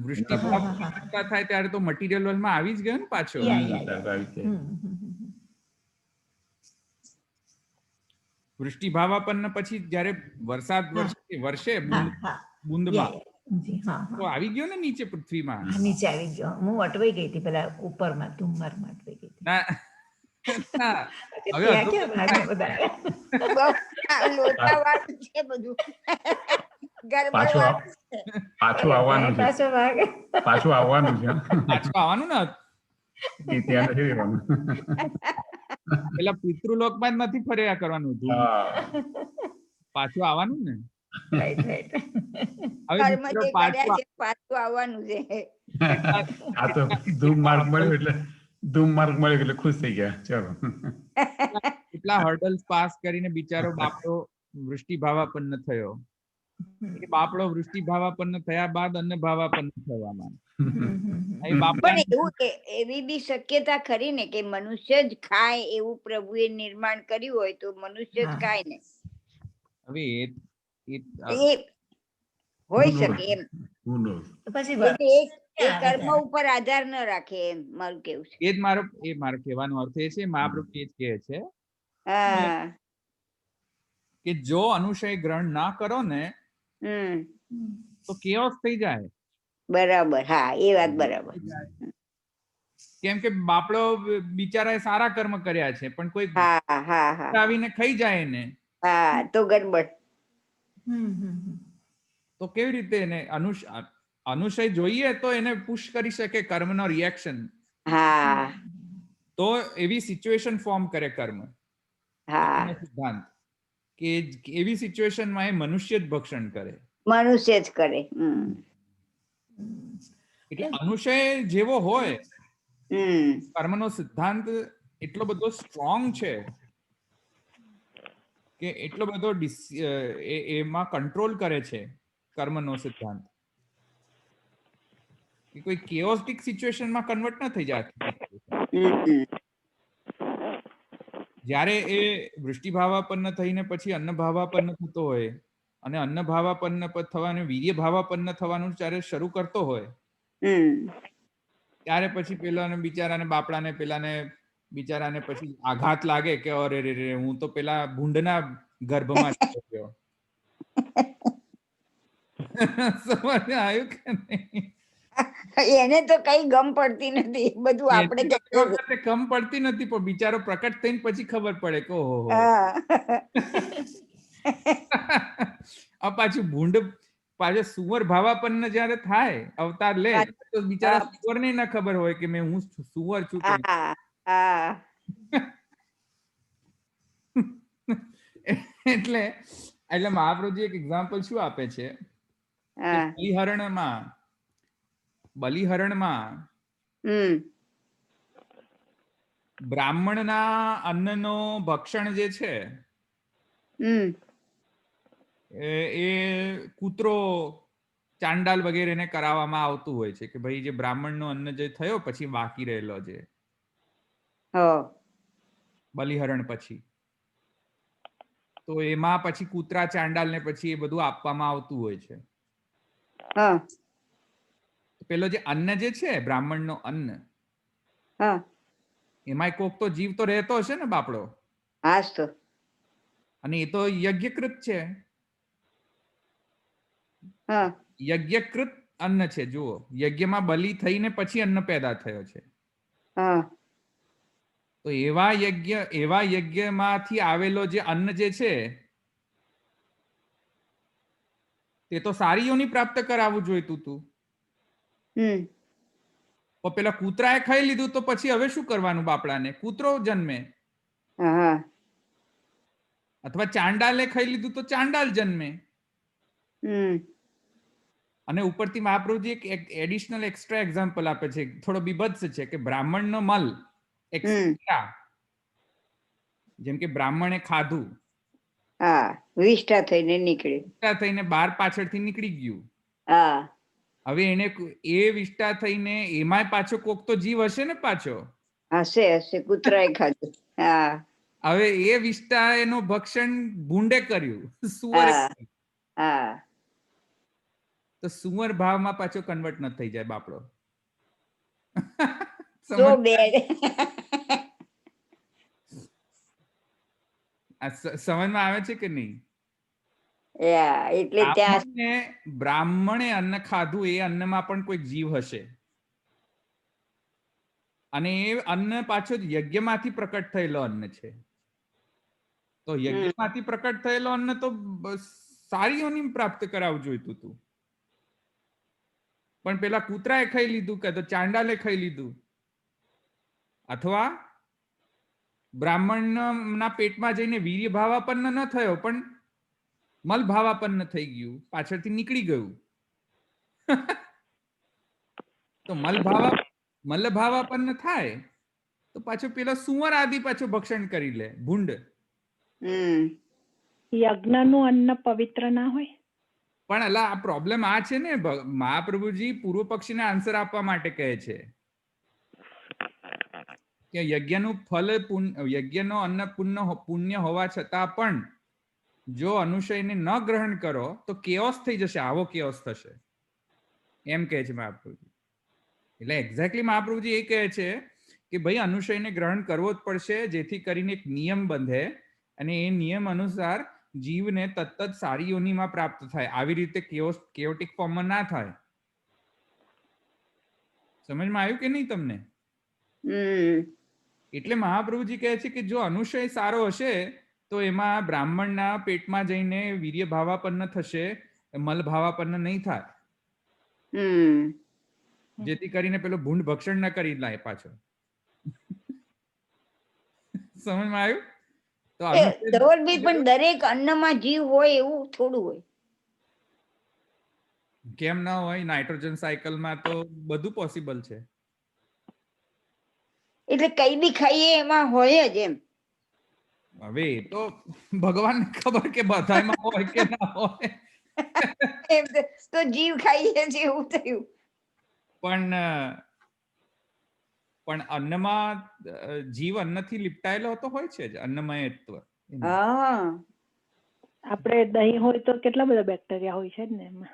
વૃષ્ટિભાવ હા, હા, હા. થાય ત્યારે તો મટીરિયલ વર્લ્ડમાં આવી જ ગયો ને પાછો. વૃષ્ટિભાવાપન્ન પછી જ્યારે વરસાદ વર્ષે બુંદમાં તો આવી ગયો ને નીચે પૃથ્વીમાં. નીચે આવી ગયો. હું અટવાઈ ગઈ હતી પેલા ઉપરમાં ધુમ્મરમાં અટવાઈ ગઈ હતી. ના હવે ત્યાં ક્યાં ભાગને બધા બહુ લોચાવાળું છે બધું. ગરબડવાળું છે. પાછું આવવાનું છે, પાછો ભાગ પાછું આવવાનું છે. પાછું આવવાનું ને ત્યાં નથી રહેવાનું. પેલા પિતૃલોકમાં જ નથી ફર્યા કરવાનું હતું, પાછું આવવાનું ને. Right right. હવે કર્મ મિત્રો જે પાછું કર્યા છે પાછું આવવાનું છે. આ તો ધૂમ માર્ગ મળ્યો એટલે ખુશ થઈ ગયા. ચલો, કેટલા હર્ડલ્સ પાસ કરીને બિચારો બાપડો વૃષ્ટિભાવાપન્ન થયો. એ બાપડો વૃષ્ટિભાવાપન્ન થયા બાદ અન્નભાવાપન્ન થવામાં એ બાપડા પણ એવું એવી બી શક્યતા ખરી ને કે મનુષ્ય જ ખાય એવું પ્રભુએ નિર્માણ કર્યું હોય તો મનુષ્ય જ ખાય ને, હવે એ હોઈ શકે એમ. પછી એટલે એ કર્મ ઉપર આધાર ન રાખે એમ મારું કેવું છે. એ જ મારો કહેવાનો અર્થ એ છે, મહાપ્રભુ એ જ કહે છે હા. કે જો અનુશય ગ્રહણ ના કરો ને તો કેઓસ થઈ જાય. બરાબર. હા, એ વાત બરાબર. કેમ કે બાપડો બિચારાએ સારા કર્મ કર્યા છે પણ કોઈ હા હા હા આવીને ખાઈ જાય ને હા તો ગડબડ. તો કેવી રીતે એને અનુશય જોઈએ તો એને પુશ કરી શકે કર્મનો રિએક્શન. હા તો એવી સિચ્યુએશન ફોર્મ કરે કર્મ. હા, સિદ્ધાંત કે એવી સિચ્યુએશનમાં એ મનુષ્ય જ ભક્ષણ કરે, મનુષ્ય જ કરે. એટલે અનુશય જેવો હોય હમ કર્મનો સિદ્ધાંત એટલો બધો સ્ટ્રોંગ છે કે એટલો બધો એમાં કંટ્રોલ કરે છે કર્મનો સિદ્ધાંત કે કોઈ કેઓસ્ટિક સિચ્યુએશનમાં કન્વર્ટ ન થઈ જાય. જ્યારે એ વૃષ્ટિભાવાપન્ન થઈને પછી અન્નભાવાપન્ન થતો હોય અને અન્નભાવાપન્ન થવાનું વીર્ય ભાવાપન્ન થવાનું જ્યારે શરૂ કરતો હોય ત્યારે પછી પેલાને બિચારાને બાપડાને પેલાને બિચારાને પછી આઘાત લાગે કે અરે રે રે હું તો પેલા ભૂંડના ગર્ભમાં ગયો. સમજ આવ્યું કે નહીં? એને તો કઈ ગમ પડતી નથી, બધું આપણે કમ પડતી નથી પણ બિચારો પ્રકટ થઈને પછી ખબર પડે કે ઓહો આ પાછું ભૂંડ પાછું સુવર ભાવાપન્ન જયારે થાય અવતાર લે તો બિચારા સુવરને ના ખબર હોય કે મેં હું સુવર છું. એટલે મહાપ્રભુજી એક એક્ઝામ્પલ શું આપે છે, બલિહરણમાં બ્રાહ્મણના અન્નનો ભક્ષણ જે છે એ કૂતરો ચાંડાલ વગેરેને કરાવવામાં આવતું હોય છે કે ભાઈ જે બ્રાહ્મણનો અન્ન જે થયો પછી બાકી રહેલો છે બલિહરણ પછી તો એમાં પછી કૂતરા ચાંડાલ ને પછી એ બધું આપવામાં આવતું હોય છે. પેલો જે અન્ન જે છે બ્રાહ્મણનો અન્ન એમાં કોક તો જીવ તો રહેતો હશે ને બાપડો. અને એ તો યજ્ઞકૃત છે, યજ્ઞકૃત અન્ન છે. જુઓ, યજ્ઞમાં બલિ થઈને પછી અન્ન પેદા થયો છે. તો એવા યજ્ઞમાંથી આવેલો જે અન્ન જે છે તે તો સારી યોની પ્રાપ્ત કરાવવું જોઈતું તું. હમ પણ પેલા કૂતરાએ ખાઈ લીધું તો પછી હવે શું કરવાનું બાપડાને? કૂતરો જન્મે. હા અથવા ચાંડાલે ખાઈ લીધું તો ચાંડાલ જન્મે. હમ અને ઉપરથી મહાપ્રભુજી એક એડિશનલ એક્સ્ટ્રા એક્ઝામ્પલ આપે છે, થોડો બીભત્સ છે, કે બ્રાહ્મણનો મલ એક્સ્ટ્રા, જેમ કે બ્રાહ્મણે ખાધું, હા વિષ્ઠા થઈને નીકળે. વિષ્ટા થઈને બહાર પાછળથી નીકળી ગયું. હા હવે એને એ વિષ્ટા થઈને એમાંય પાછો કોક તો જીવ હશે ને પાછો. હશે કૂતરાએ ખાધું. હા હવે એ વિષ્ટા એનું ભક્ષણ ભૂંડે કર્યું, સુવરે હા કર્યું. હા તો સુવર ભાવમાં પાછો કન્વર્ટ ન થઈ જાય બાપડો. તો બે સમજમાં આવે છે કે નહીં? એટલે ત્યાં બ્રાહ્મણે અન્ન ખાધું, એ અન્નમાં પણ કોઈ જીવ હશે, અને એ અન્ન પાછો યજ્ઞમાંથી પ્રકટ થયેલો અન્ન છે. તો યજ્ઞમાંથી પ્રકટ થયેલો અન્ન તો સારી યોની પ્રાપ્ત કરાવવું જોઈતું હતું. પણ પેલા કૂતરાએ ખાઈ લીધું, કે તો ચાંડાલે ખાઈ લીધું, અથવા બ્રાહ્મણના પેટમાં જઈને વીર્ય ભાવાપન્ન ન થયો પણ મલ ભાવાપન્ન થઈ ગયું, પાછળથી નીકળી ગયું. તો મલ ભાવાપન્ન થાય તો પાછો પેલો સુવર આદિ પાછો ભક્ષણ કરી લે, ભૂંડ. યજ્ઞનું અન્ન પવિત્ર ના હોય? પણ અલા આ પ્રોબ્લેમ આ છે ને, મહાપ્રભુજી પૂર્વ પક્ષીને આન્સર આપવા માટે કહે છે કે યજ્ઞનું ફલ, યજ્ઞનો અન્ન પુણ્ય હોવા છતાં પણ જો અનુશયને ન ગ્રહણ કરો તો કેઓસ થઈ જશે, આવો કેઓસ થશે, એમ કહે છે મહાપ્રભુજી. એટલે એક્ઝેક્ટલી મહાપ્રભુજી એ કહે છે કે ભાઈ અનુશયને ગ્રહણ કરવો જ પડશે, જેથી કરીને એક નિયમ બંધે, અને એ નિયમ અનુસાર જીવને તત્ત સારી યોનિમાં પ્રાપ્ત થાય, આવી રીતે કેઓટિક ફોર્મમાં ના થાય. સમજમાં આવ્યું કે નહીં તમને? એટલે મહાપ્રભુજી કહે છે કે જો અનુશય સારો હશે તો એમાં બ્રાહ્મણના પેટમાં જઈને વીર્ય ભાવાપન્ન થશે, મલ ભાવાપન્ન નહીં થાય, જેથી કરીને પેલો ભૂંડ ભક્ષણ ન કરી લાય પાછો. સમજમાં આવ્યું? તો ધવલભાઈ, પણ દરેક અન્નમાં જીવ હોય એવું થોડું હોય. કેમ ના હોય? નાઇટ્રોજન સાયકલમાં તો બધું પોસિબલ છે. એટલે કઈ બી ખાઈએ એમાં હોય જ એમ. હવે એ તો ભગવાનને ખબર કે બધામાં હોય કે ના હોય. એમ તો જીવ ખાઈએ છે એવું થયું. પણ અન્નમાં જીવ અન્નથી લિપટાયેલો તો હોય છે જ, અન્નમયત્વ. હા આપણે દહીં હોય તો કેટલા બધા બેક્ટેરિયા હોય છે ને એમાં.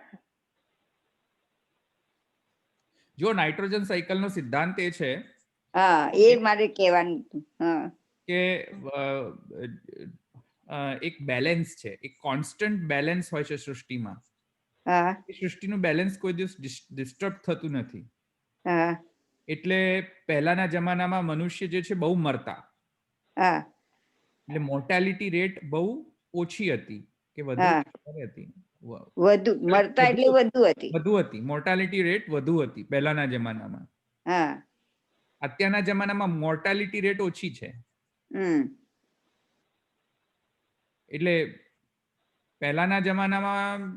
જો નાઇટ્રોજન સાયકલનો સિદ્ધાંત એ છે, હા એ મારે કહેવાનું હતું. હા કે એક બેલેન્સ છે, એક કોન્સ્ટન્ટ બેલેન્સ હોય છે સૃષ્ટિમાં. હા એ સૃષ્ટિનું બેલેન્સ કોઈ દિવસ ડિસ્ટર્બ થતું નથી. હા એટલે પહેલાના જમાનામાં મનુષ્ય જે છે બહુ મરતા, હા એટલે મોર્ટાલિટી રેટ બહુ ઓછી હતી, કે વધુ હા હતી, વધુ મળતા એટલે વધુ હતી. વધુ હતી, મોર્ટાલિટી રેટ વધુ હતી પહેલાના જમાનામાં. હા અત્યારના જમાનામાં મોર્ટાલિટી રેટ ઓછી છે. એટલે પહેલાના જમાનામાં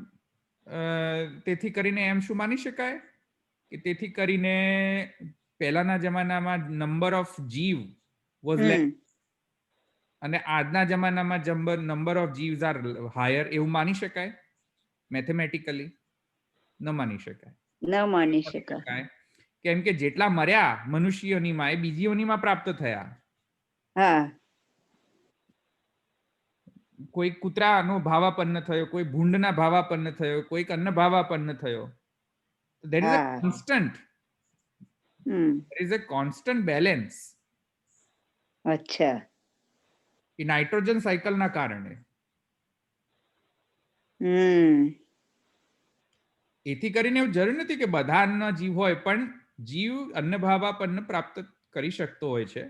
તેથી કરીને એમ શું માની શકાય કે તેથી કરીને પહેલાના જમાનામાં નંબર ઓફ જીવ વોઝ લેસ, અને આજના જમાનામાં નંબર ઓફ જીવ્સ આર હાયર, એવું માની શકાય મેથેમેટિકલી? ન માની શકાય. ન માની શકાય. કેમ કે જેટલા મર્યા મનુષ્ય યોનિમાં, એ બીજી યોનિમાં પ્રાપ્ત થયા. હા કોઈ કૂતરાનો ભાવાપન્ન થયો, કોઈ ભૂંડના ભાવાપન્ન થયો, કોઈક અન્ન ભાવાપન્ન થયો. There is a constant. There is a constant balance. અચ્છા. એ નાઇટ્રોજન સાયકલના કારણે. એથી કરીને એવું જરૂર નથી કે બધા અન્ન જીવ હોય, પણ જીવ અન્ન ભાવાપન્ન પ્રાપ્ત કરી શકતો હોય છે.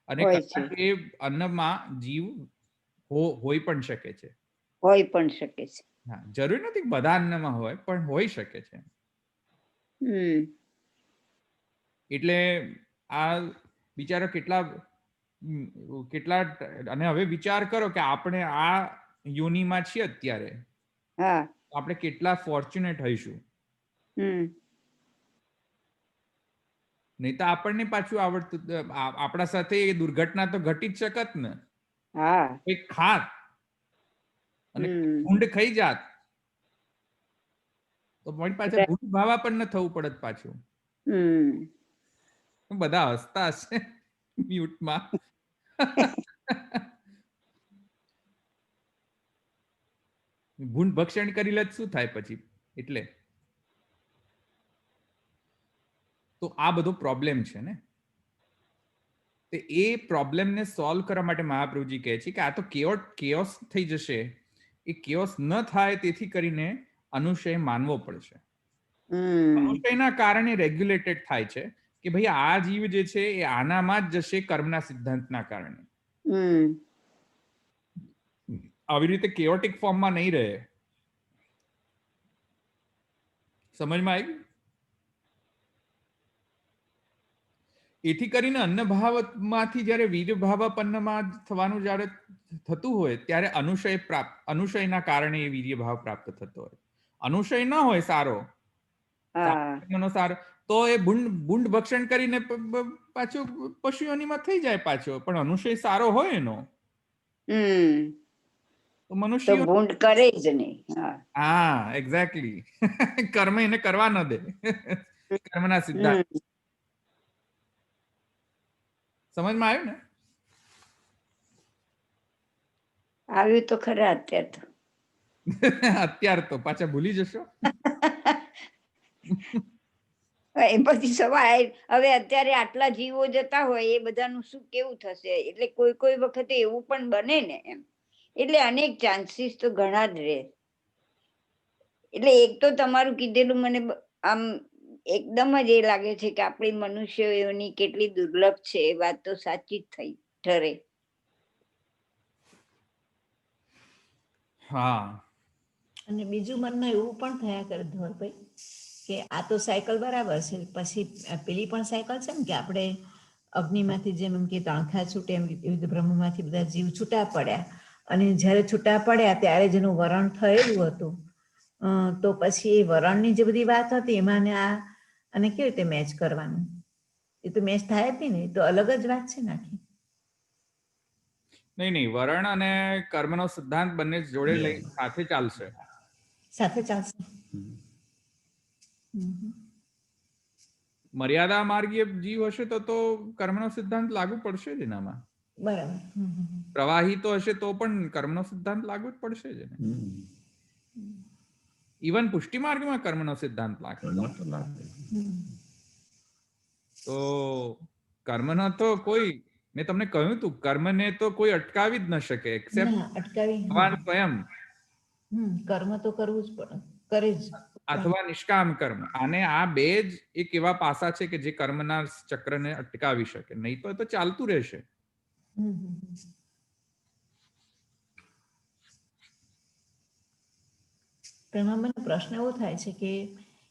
અને હોય કદાચ છે. એ અન્નમાં જીવ હોઈ પણ શકે છે. હોઈ પણ શકે છે. હા, જરૂરી નથી કે બધા અન્નમાં હોય, પણ હોઈ શકે છે. એટલે આ બિચારા કેટલા અને હવે વિચાર કરો કે આપણે આ યોનિમાં છીએ અત્યારે, હા. આપણે કેટલા ફોર્ચ્યુનેટ હઈશું. નહીં તો આપણને પાછું આવડતું, આપણા સાથે એ દુર્ઘટના તો ઘટી જ શકત ને. હા. કોઈ ખાત અને ઊંડ ખાઈ જાત તો મારી પાછળ ભૂત ભાવા પણ ન થવું પડત પાછું. બધા હસતા હશે મ્યુટમાં. ભૂંડ ભક્ષણ કરી લે શું થાય પછી? એટલે તો આ બધો પ્રોબ્લેમ છે ને. તો એ પ્રોબ્લેમને સોલ્વ કરવા માટે મહાપ્રભુજી કહે છે કે આ તો કેઓસ થઈ જશે. એ કેઓસ ન થાય તેથી કરીને અનુશય માનવો પડશે. અનુશયના કારણે રેગ્યુલેટેડ થાય છે કે ભાઈ આ જીવ જે છે એ આનામાં જ જશે કર્મના સિદ્ધાંતના કારણે. આવી રીતે કેઓટિક ફોર્મમાં નહીં રહે. સમજમાં આવી? એથી કરીને અન્ન ભાવમાંથી જ્યારે વીર્ય ભાવાપન્નમાં થવાનું જ્યારે થતું હોય ત્યારે અનુશયના કારણે એ વીર્ય ભાવ પ્રાપ્ત થતો હોય. અનુશય ન હોય સારો તો એ બુંડ ભક્ષણ કરીને પાછો પશુઓનીમાં થઈ જાય પાછો. પણ અનુશય સારો હોય એનો તો મનુષ્ય ભૂંડ કરે જ નહીં. હા, એક્ઝેક્ટલી. કર્મ એને કરવા ન દે. કર્મના સિદ્ધાંત સમજમાં આવ્યું ને? આવ્યું તો ખરા. અત્યારે તો અત્યારે તો પાછા ભૂલી જશો. એ પછી સવાય હવે અત્યારે આટલા જીવો જતા હોય એ બધાનું શું કેવું થશે? એટલે કોઈ વખતે એવું પણ બને ને એમ. એટલે અનેક ચાન્સીસ તો ઘણા જ રહે. એટલે એક તો તમારું કીધેલું મને આમ એકદમ જ એ લાગે છે કે આપણી મનુષ્યોની કેટલી દુર્લભ છે. એ વાત તો સાચી જ થઈ ઠરે. હા. અને બીજું મનમાં એવું પણ થયા કરે ધોરભાઈ કે આ તો સાયકલ બરાબર છે, પછી પેલી પણ સાયકલ છે ને કે આપણે અગ્નિમાંથી જેમ એમ કે તણખા છૂટે એમ એવી બ્રહ્મમાંથી બધા જીવ છૂટા પડ્યા, અને જ્યારે છૂટા પડ્યા ત્યારે જેનું વરણ થયેલું હતું તો પછી એ વરણની જે બધી વાત હતી એમાં અને કેવી રીતે મેચ કરવાનું? એ તો મેચ થાય જ નહીં ને, તો અલગ જ વાત છે ને આખી. નહીં, વરણ અને કર્મનો સિદ્ધાંત બંને જોડે લઈ સાથે ચાલશે. સાથે ચાલશે. મર્યાદા માર્ગીય જીવ હશે તો કર્મનો સિદ્ધાંત લાગુ પડશે જ એનામાં. બરાબર. પ્રવાહી તો હશે તો પણ કર્મનો સિદ્ધાંત લાગુ જ પડશે જ એને. ઇવન પુષ્ટિ માર્ગમાં કર્મનો સિદ્ધાંત લાગશે. તો કર્મનો તો કોઈ, મેં તમને કહ્યું તું, કર્મને તો કોઈ અટકાવી જ ન શકે એક્સેપ્ટ ભગવાન સ્વયં. કર્મ તો કરવું જ પડે, કરે જ. અથવા નિષ્કામ કર્મ. અને આ બે જ એક એવા પાસા છે કે જે કર્મના ચક્રને અટકાવી શકે. નહીં તો ચાલતું રહેશે. એમાં મને પ્રશ્ન એવો થાય છે કે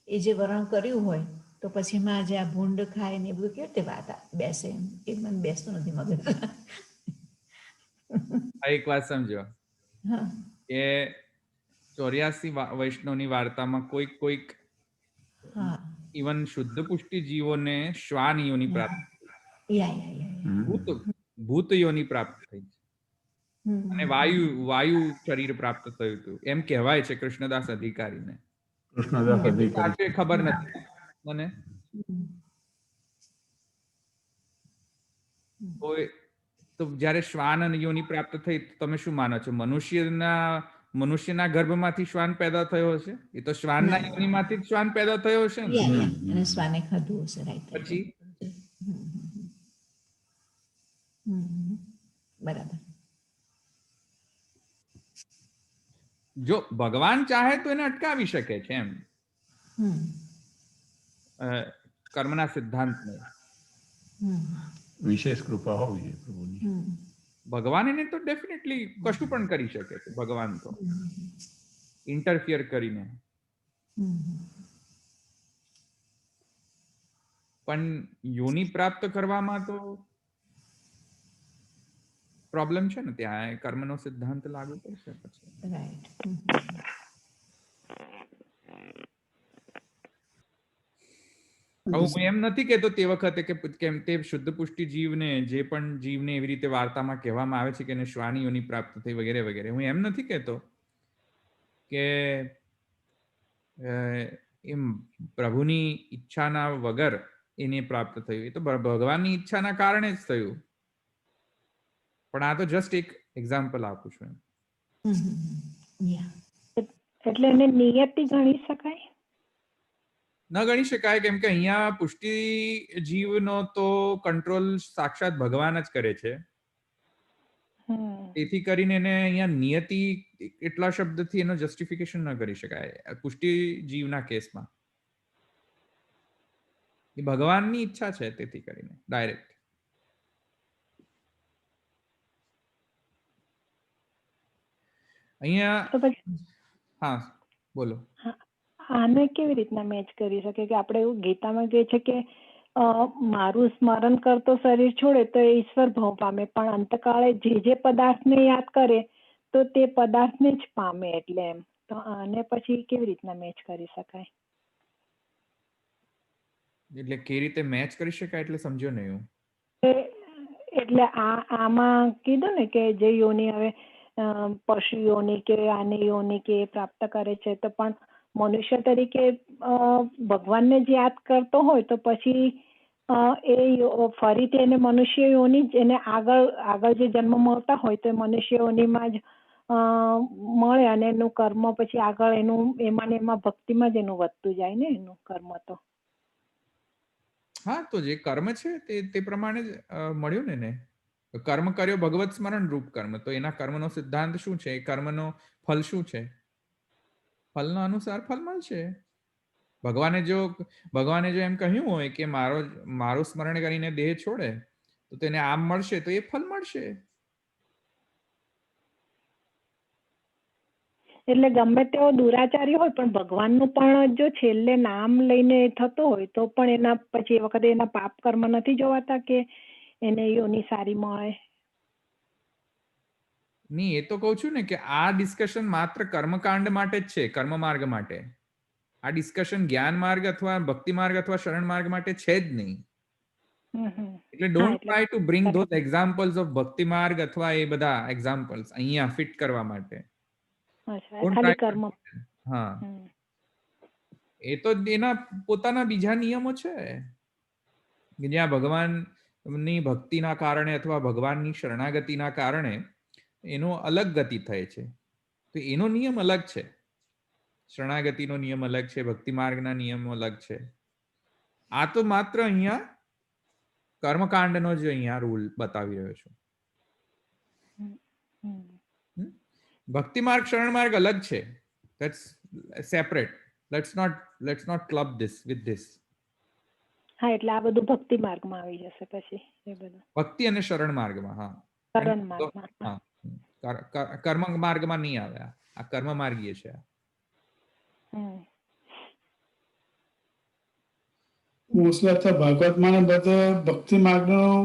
એ જે વરણ કર્યું હોય તો પછી એમાં જે આ ભૂંડ ખાય ને એ બધું કેવી રીતે વાત બેસે? એ મને બેસતું નથી મગજ. આ એક વાત સમજો કે 84 વૈષ્ણવની વાર્તામાં કોઈક ઇવન શુદ્ધ પુષ્ટિ જીવોને શ્વાન યોની પ્રાપ્ત ભૂત યોની પ્રાપ્ત થઈ અને વાયુ શરીર પ્રાપ્ત થયું હતું એમ કહેવાય છે કૃષ્ણદાસ અધિકારીને. ખબર નથી મને. તો જયારે શ્વાન અને યોની પ્રાપ્ત થઈ તમે શું માનો છો? મનુષ્યના ગર્ભમાંથી શ્વાન પેદા થયો હશે? એ તો શ્વાનના યોનીમાંથી જ શ્વાન પેદા થયો હશે ને. અને શ્વાને ખાધું હશે. પછી બરાબર. જો ભગવાન ચાહે તો એને અટકાવી શકે છે એમ કર્મના સિદ્ધાંતને. વિશેષ કૃપા હોવી જોઈએ પ્રભુની. ભગવાન એને તો ડેફિનેટલી કશું પણ કરી શકે છે. ભગવાન તો ઇન્ટરફિયર કરીને, પણ યોનિ પ્રાપ્ત કરવામાં તો પ્રોબ્લેમ છે ને, ત્યાં કર્મનો સિદ્ધાંત લાગુ પડશે પછી. રાઈટ. હું એમ નથી કહેતો તે વખતે કે કેમ તે શુદ્ધ પુષ્ટિ જીવને, જે પણ જીવને એવી રીતે વાર્તામાં કહેવામાં આવે છે કે એને શ્વાની યોનિ પ્રાપ્ત થઈ વગેરે વગેરે, હું એમ નથી કહેતો કે એમ પ્રભુની ઈચ્છાના વગર એને પ્રાપ્ત થયું. એ તો ભગવાનની ઈચ્છાના કારણે જ થયું. પણ આ તો જસ્ટ એક એક્ઝામ્પલ આપું છું. એટલે એને નિયતિ ગણી શકાય? ન ગણી શકાય, કેમ કે અહીંયા પુષ્ટિ જીવનો તો કંટ્રોલ સાક્ષાત ભગવાન જ કરે છે. તેથી કરીને એને અહીંયા નિયતિ એટલા શબ્દથી એનો જસ્ટિફિકેશન ન કરી શકાય પુષ્ટિ જીવના કેસમાં. એ ભગવાનની ઈચ્છા છે, તેથી કરીને ડાયરેક્ટ. અહીંયા હા બોલો. આને કેવી રીતના મેચ કરી શકે કે આપણે એવું ગીતામાં કહે છે કે મારું સ્મરણ કરતો શરીર છોડે તો એ ઈશ્વર ભાવ પામે, પણ અંતકાળે જે પદાર્થને યાદ કરે તો તે પદાર્થને જ પામે. એટલે એમ તો આને પછી કેવી રીતના મેચ કરી શકાય? એટલે કેવી રીતે મેચ કરી શકાય એટલે સમજો નહીં હું. એટલે આમાં કીધું ને કે જે યોની હવે પશુ યોની કે આની યોની કે પ્રાપ્ત કરે છે, તો પણ મનુષ્ય તરીકે ભગવાનને જ યાદ કરતો હોય તો પછી એ ફરીથી એને મનુષ્ય યોની જ એને આગળ જે જન્મ મળતા હોય તો મનુષ્ય યોનીમાં જ મળે, અને એનું કર્મ પછી આગળ એનું એમાં ને એમાં ભક્તિમાં જ એનું વધતું જાય ને એનું કર્મ. તો હા, તો જે કર્મ છે તે પ્રમાણે જ મળ્યું ને. કર્મ કર્યો ભગવત સ્મરણ રૂપ કર્મ, તો એના કર્મનો સિદ્ધાંત શું છે? કર્મનો ફલ શું છે? ફલના અનુસાર ફલ મળશે. ભગવાને જો એમ કહ્યું હોય કે મારું સ્મરણ કરીને દેહ છોડે તો તેને આમ મળશે, તો એ ફલ મળશે. એટલે ગમે તેવો દુરાચારી હોય પણ ભગવાનનું પણ જો છેલ્લે નામ લઈને થતો હોય તો પણ એના પછી એ વખતે એના પાપ કર્મ નથી જોવાતા કે એને યોની સારી મળે? નહીં, એ તો કહું છું ને કે આ ડિસ્કશન માત્ર કર્મકાંડ માટે જ છે, કર્મ માર્ગ માટે. આ ડિસ્કશન જ્ઞાન માર્ગ અથવા ભક્તિ માર્ગ અથવા શરણ માર્ગ માટે છે જ નહીં. એટલે don't try to bring those examples of ભક્તિ માર્ગ અથવા એ બધા એક્ઝામ્પલ્સ અહીંયા ફિટ કરવા માટે. હા, એ તો એના પોતાના બીજા નિયમો છે, જ્યાં ભગવાનની ભક્તિના કારણે અથવા ભગવાનની શરણાગતિના કારણે એનો અલગ ગતિ થાય છે. તો એનો નિયમ અલગ છે. શરણાગતિનો નિયમ અલગ છે, ભક્તિ માર્ગના નિયમો અલગ છે. આ તો માત્ર અહીંયા કર્મકાંડનો જ અહીંયા રૂલ બતાવી રહ્યો છું. ભક્તિ માર્ગ શરણ માર્ગ અલગ છે. That's separate. Let's not club this with this. હા, એટલે આ બધું ભક્તિ માર્ગમાં આવી જશે પછી એ બધું. ભક્તિ અને શરણ માર્ગમાં. હા, શરણ માર્ગમાં. હા, કર્મ માર્ગમાં નહીં આવે. આ કર્મ માર્ગીય છે. મોસ્ટલી અત્યારે ભાગવતમાં બધે ભક્તિ માર્ગનું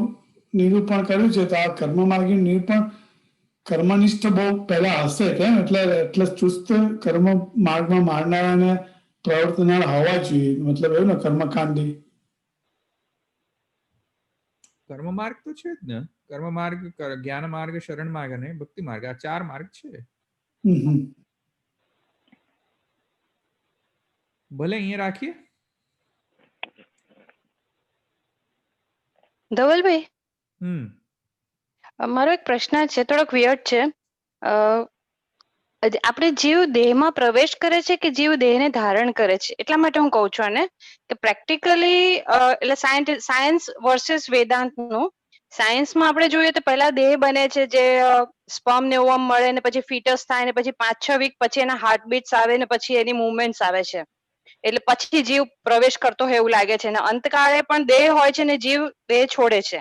નિરૂપણ કર્યું છે, તો આ કર્મ માર્ગનું નિરૂપણ કર્મનિષ્ઠ બહુ પહેલા હશે કેમ? એટલે ચુસ્ત કર્મ માર્ગમાં મારનારાને પ્રવર્તનાર હોવા જોઈએ, મતલબ એવું ને કર્મકાંડી. કર્મ માર્ગ તો છે જ ને. કર્મ માર્ગ, જ્ઞાન માર્ગ, શરણ માર્ગ અને ભક્તિ માર્ગ, આ 4 માર્ગ છે. ભલે અહીંયા રાખીએ. ધવલભાઈ, મારો એક પ્રશ્ન છે, થોડોક વિયર્ડ છે. આપણે જીવ દેહમાં પ્રવેશ કરે છે કે જીવ દેહને ધારણ કરે છે? એટલા માટે હું કહું છું આને કે પ્રેક્ટિકલી એટલે સાયન્સ વર્સેસ વેદાંતનું. સાયન્સમાં આપણે જોઈએ તો પહેલા દેહ બને છે, જે સ્પર્મ ને ઓવમ મળે ને પછી ફીટસ થાય ને પછી 5-6 વીક પછી એના હાર્ટબીટ્સ આવે ને પછી એની મુવમેન્ટ્સ આવે છે, એટલે પછી જીવ પ્રવેશ કરતો હોય એવું લાગે છે. અને અંતકાળે પણ દેહ હોય છે ને જીવ દેહ છોડે છે.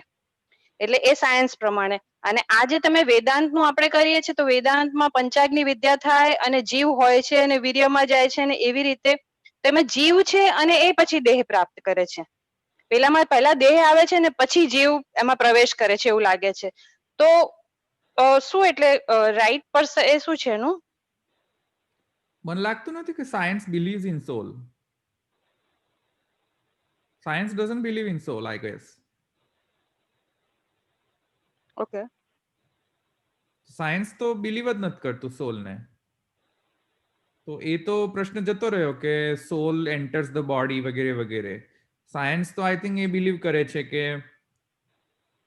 એટલે એ સાયન્સ પ્રમાણે. અને આ જે તમે વેદાંતનું આપણે કરીએ છીએ તો વેદાંતમાં પંચાગ્નિ વિદ્યા થાય અને જીવ હોય છે અને વીર્યમાં જાય છે અને એવી રીતે તમે જીવ છે અને એ પછી દેહ પ્રાપ્ત કરે છે. પેલામાં પહેલા દેહ આવે છે ને પછી જીવ એમાં પ્રવેશ કરે છે એવું લાગે છે. તો શું એટલે રાઈટ પર્સન એ શું છે એનું? મને લાગતું નથી કે science believes in soul. Science doesn't believe in soul, I guess. Okay. Science તો બિલીવ જ નથી કરતું સોલને. તો એ તો પ્રશ્ન જતો રહ્યો કે સોલ એન્ટર્સ ધ બોડી વગેરે વગેરે. સાયન્સ તો આઈ થિંક એ બિલીવ કરે છે કે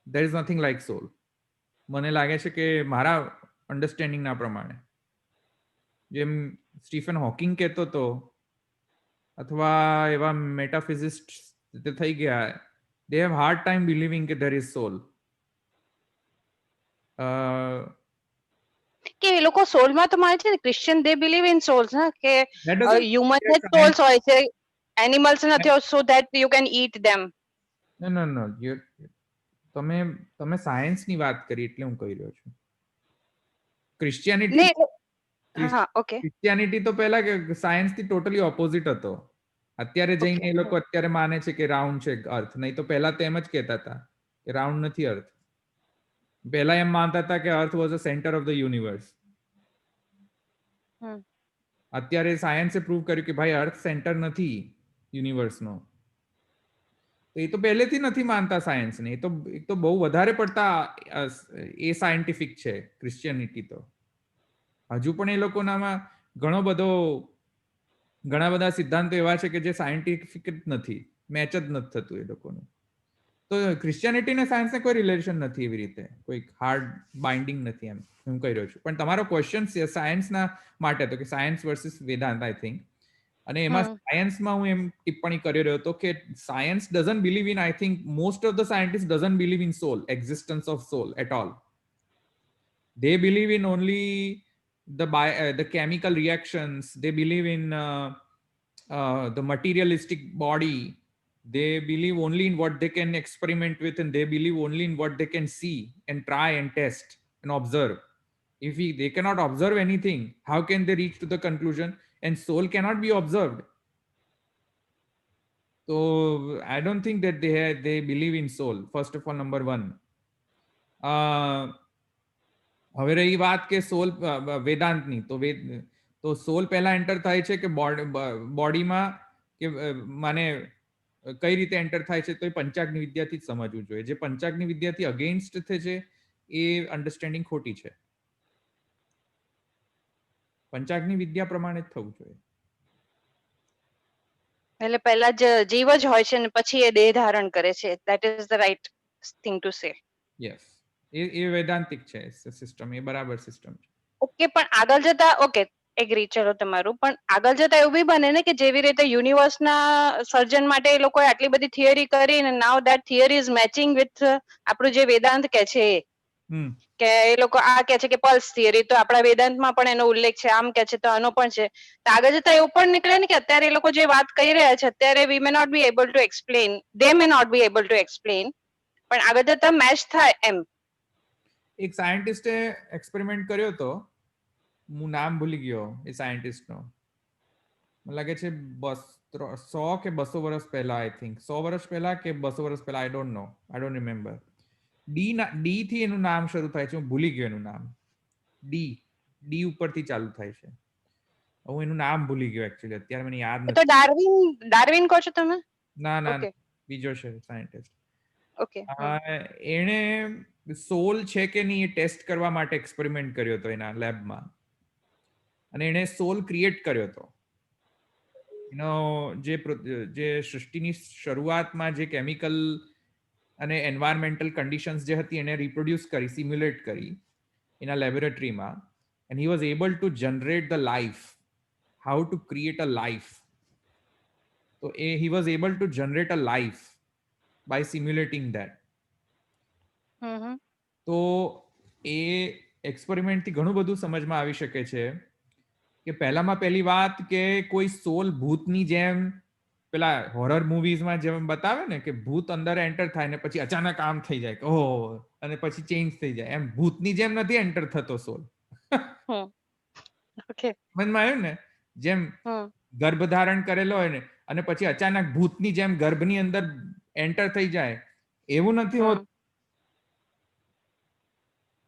there is nothing like soul. મને લાગે છે કે મારા અન્ડરસ્ટેન્ડિંગના પ્રમાણે જેમ સ્ટીફન હોકિંગ કહેતો હતો અથવા એવા મેટાફિઝિસ્ટ થઈ ગયા, they have hard time believing કે there is soul. કે એ લોકો સોલમાં તો માને છે ને, Christian they believe in souls ને, કે That doesn't human mean that souls હોય છે, એનિમલ્સ નથી, so that you can eat them. No. તમે સાયન્સની વાત કરી એટલે હું કહી રહ્યો છું. ક્રિશ્ચિયાનિટી તો પહેલા કે સાયન્સથી ટોટલી ઓપોઝિટ હતો. અત્યારે જઈને એ લોકો અત્યારે માને છે કે રાઉન્ડ છે અર્થ, નહીં તો પહેલા તો એમ જ કહેતા હતા કે રાઉન્ડ નથી અર્થ. પહેલા એમ માનતા હતા કે earth was a centre of the universe. અત્યારે સાયન્સે પ્રૂવ કર્યું કે ભાઈ અર્થ સેન્ટર નથી યુનિવર્સનો. એ તો પહેલેથી નથી માનતા સાયન્સને. એ તો બહુ વધારે પડતા એ સાયન્ટિફિક છે ક્રિશ્ચિયનિટી તો. હજુ પણ એ લોકોનામાં ઘણા બધા સિદ્ધાંતો એવા છે કે જે સાયન્ટિફિક જ નથી, મેચ જ નથી થતું એ લોકોનું. તો ક્રિશ્ચિયાનિટી ને સાયન્સને કોઈ રિલેશન નથી એવી રીતે, કોઈ હાર્ડ બાઇન્ડિંગ નથી એમ હું કહી રહ્યો છું. પણ તમારો ક્વેશ્ચન સાયન્સના માટે હતો કે science versus Vedanta, I think. અને એમાં સાયન્સમાં હું એમ ટિપ્પણી કરી રહ્યો હતો કે science doesn't believe in, I think most of the scientist doesn't believe in soul, existence of soul at all. They believe in only the chemical reactions. They believe in the materialistic body. They believe only in what they can experiment with, and they believe only in what they can see and try and test and observe. If they cannot observe anything, how can they reach to the conclusion? And soul cannot be observed. So I don't think that they believe in soul, first of all, number one. હવે રહી વાત કે સોલ વેદાંતની, તો સોલ પહેલા enter થાય છે કે બોડીમાં, કે માને કઈ રીતે એન્ટર થાય છે તો એ પંચાગ્નિ વિદ્યાથી જ સમજવું જોઈએ. જે પંચાગ્નિ વિદ્યાથી અગેન્સ્ટ છે એ અન્ડરસ્ટેન્ડિંગ ખોટી છે. પંચાગ્નિ વિદ્યા પ્રમાણે જ થવું જોઈએ. એટલે પહેલા જ જીવ જ હોય છે ને પછી એ દેહ ધારણ કરે છે. That is the right thing to say. Yes, એ વૈદાંતિક છે સિસ્ટમ, એ બરાબર સિસ્ટમ છે. ઓકે, પણ આગળ જતા ઓકે એગ્રી, ચલો તમારું. પણ આગળ જતા એવું બી બને ને કે જેવી રીતે યુનિવર્સના સર્જન માટે એ લોકોએ આટલી બધી થિયરી કરી અને now that theory is matching with આપણું જે વેદાંત કે છે કે એ લોકો આ કે છે કે પલ્સ થિયરી, તો આપણા વેદાંતમાં પણ એનો ઉલ્લેખ છે, આમ કે છે તો આનો પણ છે. તો આગળ જતા એવું પણ નીકળે ને કે અત્યારે એ લોકો જે વાત કહી રહ્યા છે અત્યારે we may not be able to explain, they may not be able to explain, પણ આગળ જતા મેચ થાય એમ. એક સાયન્ટિસ્ટે એક્સપેરિમેન્ટ કર્યો હતો, હું નામ ભૂલી ગયો એ સાયન્ટિસ્ટનો. મને લાગે છે 100 કે 200 વર્ષ પહેલા, આઈ થિંક 100 વર્ષ પહેલા કે 200 વર્ષ પહેલા, I don't know, I don't remember. D થી એનું નામ શરૂ થાય છે, હું ભૂલી ગયો એનું નામ. ડી ઉપરથી ચાલુ થાય છે. હું એનું નામ ભૂલી ગયો એકચ્યુઅલી, અત્યારે મને યાદ નથી. તો ડાર્વિન કહો છો તમે? ના, બીજો છે સાયન્ટિસ્ટ. ઓકે. એણે સોલ છે કે નહીં એ ટેસ્ટ કરવા માટે એક્સપેરિમેન્ટ કર્યો હતો એના લેબમાં, અને એણે સોલ ક્રિએટ કર્યો હતો. એનો જે સૃષ્ટિની શરૂઆતમાં જે કેમિકલ અને એન્વાયરમેન્ટલ કન્ડિશન્સ જે હતી એને રિપ્રોડ્યુસ કરી, સિમ્યુલેટ કરી એના લેબોરેટરીમાં, and he was able to generate the life, how to create a life. તો he was able to generate a life by simulating that. તો એ એક્સપેરિમેન્ટથી ઘણું બધું સમજમાં આવી શકે છે કે પહેલામાં પહેલી વાત કે કોઈ સોલ ભૂતની જેમ પેલા હોરર મૂવીઝમાં જેમ બતાવે ને કે ભૂત અંદર એન્ટર થાય ને પછી અચાનક આમ થઈ જાય કે ઓહ, અને પછી ચેન્જ થઈ જાય, એમ ભૂતની જેમ નથી એન્ટર થતો સોલ. ઓકે. સમજમાં આવ્યું ને? જેમ ગર્ભ ધારણ કરેલો હોય ને અને પછી અચાનક ભૂતની જેમ ગર્ભની અંદર એન્ટર થઈ જાય, એવું નથી હોતું.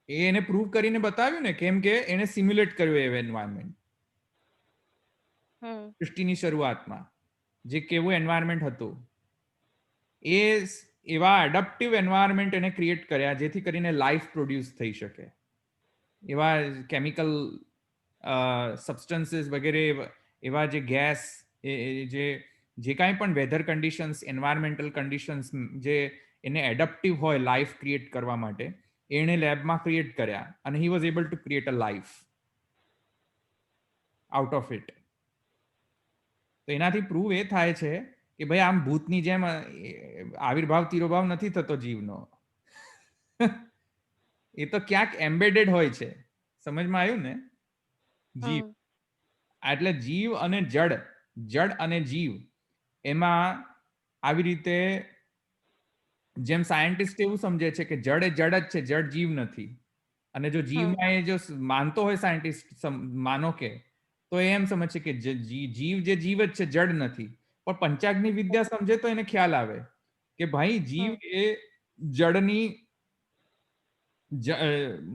એને પ્રૂવ કરીને બતાવ્યું ને, કેમ કે એને સિમ્યુલેટ કર્યું એવું એન્વાયરમેન્ટ સૃષ્ટિની શરૂઆતમાં, જે કેવું એન્વાયરમેન્ટ હતું એ એવા એડપ્ટિવ એન્વાયરમેન્ટ એને ક્રિએટ કર્યા જેથી કરીને લાઈફ પ્રોડ્યુસ થઈ શકે. એવા કેમિકલ સબસ્ટન્સીસ વગેરે, એવા જે ગેસ, જે કાંઈ પણ વેધર કન્ડિશન્સ, એન્વાયરમેન્ટલ કન્ડિશન્સ જે એને એડપ્ટિવ હોય લાઈફ ક્રિએટ કરવા માટે, એણે લેબમાં ક્રિએટ કર્યા અને he was able to create a life out of it. તો એનાથી પ્રૂવ એ થાય છે કે ભાઈ આમ ભૂતની જેમ આવિર્ભાવ તિરોભાવ નથી થતો જીવનો. એ તો ક્યાંક એમ્બેડેડ હોય છે. સમજમાં આવ્યું ને? જીવ એટલે જીવ અને જડ, જડ અને જીવ, એમાં આવી રીતે જેમ સાયન્ટિસ્ટ એવું સમજે છે કે જડ એ જડ જ છે, જડ જીવ નથી. અને જો જીવમાં એ જો માનતો હોય સાયન્ટિસ્ટ, માનો કે, તો એ એમ સમજે છે કે જીવ જે જીવ જ છે, જડ નથી. પણ પંચાગ્નિ વિદ્યા સમજે તો એને ખ્યાલ આવે કે ભાઈ જીવ એ જડની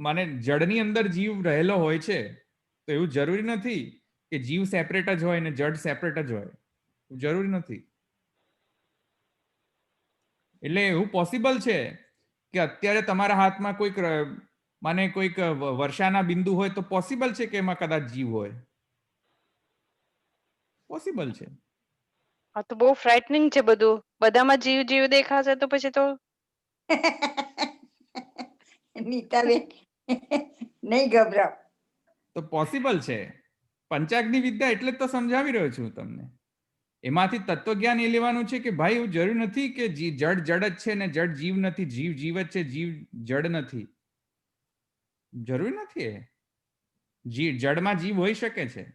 મને જડની અંદર જીવ રહેલો હોય છે, તો એવું જરૂરી નથી કે જીવ સેપરેટ જ હોય ને જડ સેપરેટ જ હોય, જરૂરી નથી. એટલે એવું પોસિબલ છે કે અત્યારે તમારા હાથમાં કોઈક માને કોઈક વર્ષાના બિંદુ હોય તો પોસિબલ છે કે એમાં કદાચ જીવ હોય, પોસિબલ છે. આ તો બહુ ફ્રાઇટનિંગ છે બધું. બધામાં જીવ જીવ દેખાશે તો પછી તો નીતાબેન નહીં ગભરાવ. તો પોસિબલ છે. પંચાગ્નિ વિદ્યા એટલે જ તો સમજાવી રહ્યો છું તમને. એમાંથી તત્વજ્ઞાન એ લેવાનું છે કે ભાઈ એવું જરૂર નથી કે જડ જડ જ છે ને જડ જીવ નથી, જીવ જીવ જ છે, જીવ જડ નથી. જરૂરી નથી. એ જડમાં જીવ હોઈ શકે છે,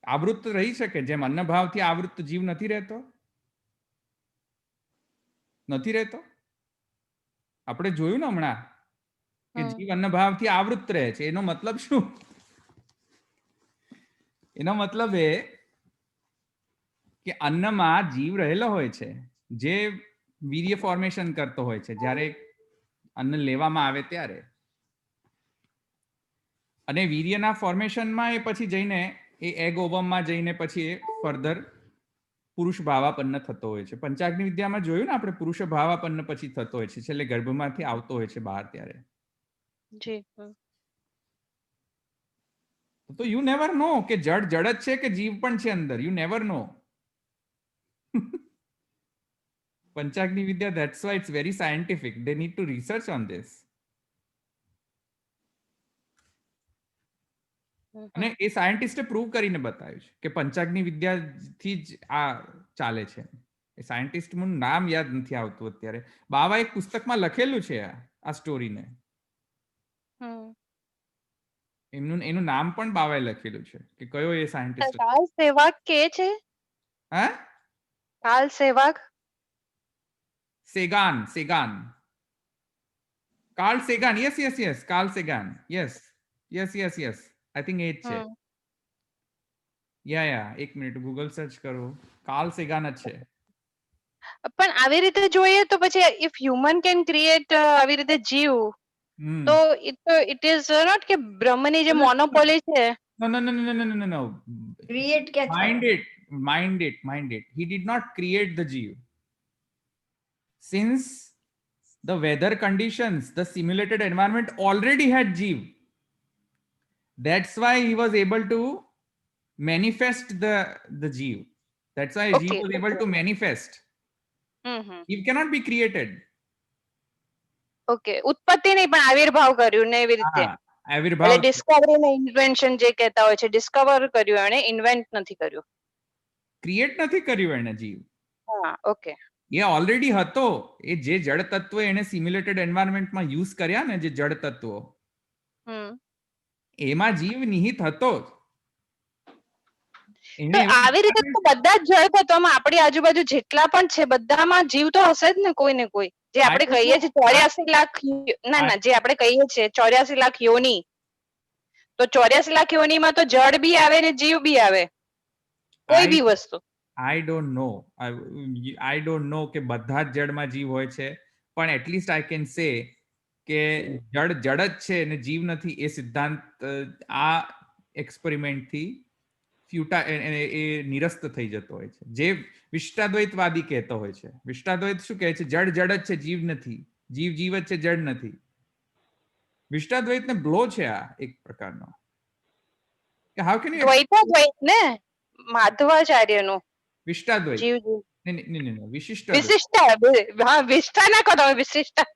આવૃત્ત રહી શકે. જેમ અન્નભાવથી આવૃત્ત જીવ નથી રહેતો, નથી રહેતો. આપણે જોયું ને હમણાં કે જીવ અન્નભાવથી આવૃત્ત રહે છે. એનો મતલબ શું? એનો મતલબ એ કે અન્નમાં જીવ રહેલો હોય છે, જે વીર્ય ફોર્મેશન કરતો હોય છે જ્યારે અન્ન લેવામાં આવે ત્યારે. અને વીર્યના ફોર્મેશનમાં એ પછી જઈને એ એગ ઓવમમાં જઈને પછી એ ફર્ધર પુરુષ ભાવાપન્ન થતો હોય છે. પંચાગ્નિ વિદ્યામાં જોયું ને આપણે, પુરુષ ભાવાપન્ન પછી થતો હોય છે, છેલ્લે ગર્ભમાંથી આવતો હોય છે બહાર ત્યારે. તો યુ નેવર નો કે જડ જડ જ છે કે જીવ પણ છે અંદર. You never know. પંચાગ્નિ વિદ્યા, that's why it's very scientific. They need to research on this. અને એ સાયન્ટિસ્ટે પ્રૂવ કરીને બતાવ્યું છે કે પંચાગ્નિ વિદ્યાથી જ આ ચાલે છે. એ સાયન્ટિસ્ટનું નામ યાદ નથી આવતું અત્યારે. બાવા એક પુસ્તકમાં લખેલું છે આ સ્ટોરીને. એનું નામ પણ બાવાએ લખેલું છે કે કયો એ સાયન્ટિસ્ટ. કાર્લ સેવાગ કે છે? હા, Carl Sevag, Sagan, Sagan, Carl Sagan. Yes yes yes, Carl Sagan. Yes yes yes yes, I think એ જ છે. યા એક મિનિટ ગૂગલ સર્ચ કરો. કાર્લ સેગાન જ છે. પણ આવી રીતે જોઈએ તો પછી ઇફ હ્યુમન કેન ક્રિએટ આવી રીતે જીવ, તો ઇટ ઇઝ નોટ કે બ્રહ્મની જે મોનોપોલી છે. No, no, no, no, no, no, no, no. Create ક્યાં Mind થાય? it, mind it, mind it. He did not create the Jeev. Since the weather conditions, the simulated environment already had Jeev. That's why he was able to manifest the Jeev. That's why Jeev was able to manifest. Jeev cannot be created. Okay, ઉત્પત્તિ નહીં પણ આવિર્ભાવ કર્યું ને એવી રીતે. આવિર્ભાવ, એટલે Discovery ને invention જે કહેતા હોય છે, ડિસ્કવર કર્યું એણે, ઇન્વેન્ટ નથી કર્યું. ક્રિએટ નથી કર્યું એને જીવ. હા, ઓકે. એ ઓલરેડી હતો. એ જે જડ તત્વો એને સિમ્યુલેટેડ એન્વાયરમેન્ટમાં યુઝ કર્યા ને, જે જડ તત્વો, એમાં જીવ નિહિત હતો. એને તો એવું આવી રીતે તો બધા જ જળ તત્વોમાં આપણી આજુબાજુ જેટલા પણ છે બધામાં જીવ તો હશે જ ને કોઈ ને કોઈ. જે આપણે કહીએ છીએ 84 લાખ ના જે આપણે કહીએ છીએ 84 લાખ યોની, તો 84 લાખ યોનીમાં તો જળ બી આવે ને જીવ બી આવે, કોઈ બી વસ્તુ. I don't know I don't know કે બધા જ જળમાં જીવ હોય છે, પણ એટલીસ્ટ આઈ કેન સે કે જળ જળ જ છે અને જીવ નથી એ સિદ્ધાંત આ એક્સપેરિમેન્ટથી ફ્યુટા એ નિરસ્ત થઈ જતો હોય છે. જે વિશિષ્ટાદ્વૈતવાદી કહેતો હોય છે, વિશિષ્ટાદ્વૈત શું કહે છે? જળ જળ જ છે, જીવ નથી. જીવ જીવ જ છે, જળ નથી. વિશિષ્ટાદ્વૈતને બ્લો છે આ એક પ્રકારનો. કે હાઉ કેન યુ દ્વૈતાદ્વૈત ને માધવાચાર્યનું વિશિષ્ટાદ્વૈત જીવ જીવ નહીં વિશિષ્ટ વિશિષ્ટા હા વિશિષ્ટા ના કહો વિશિષ્ટા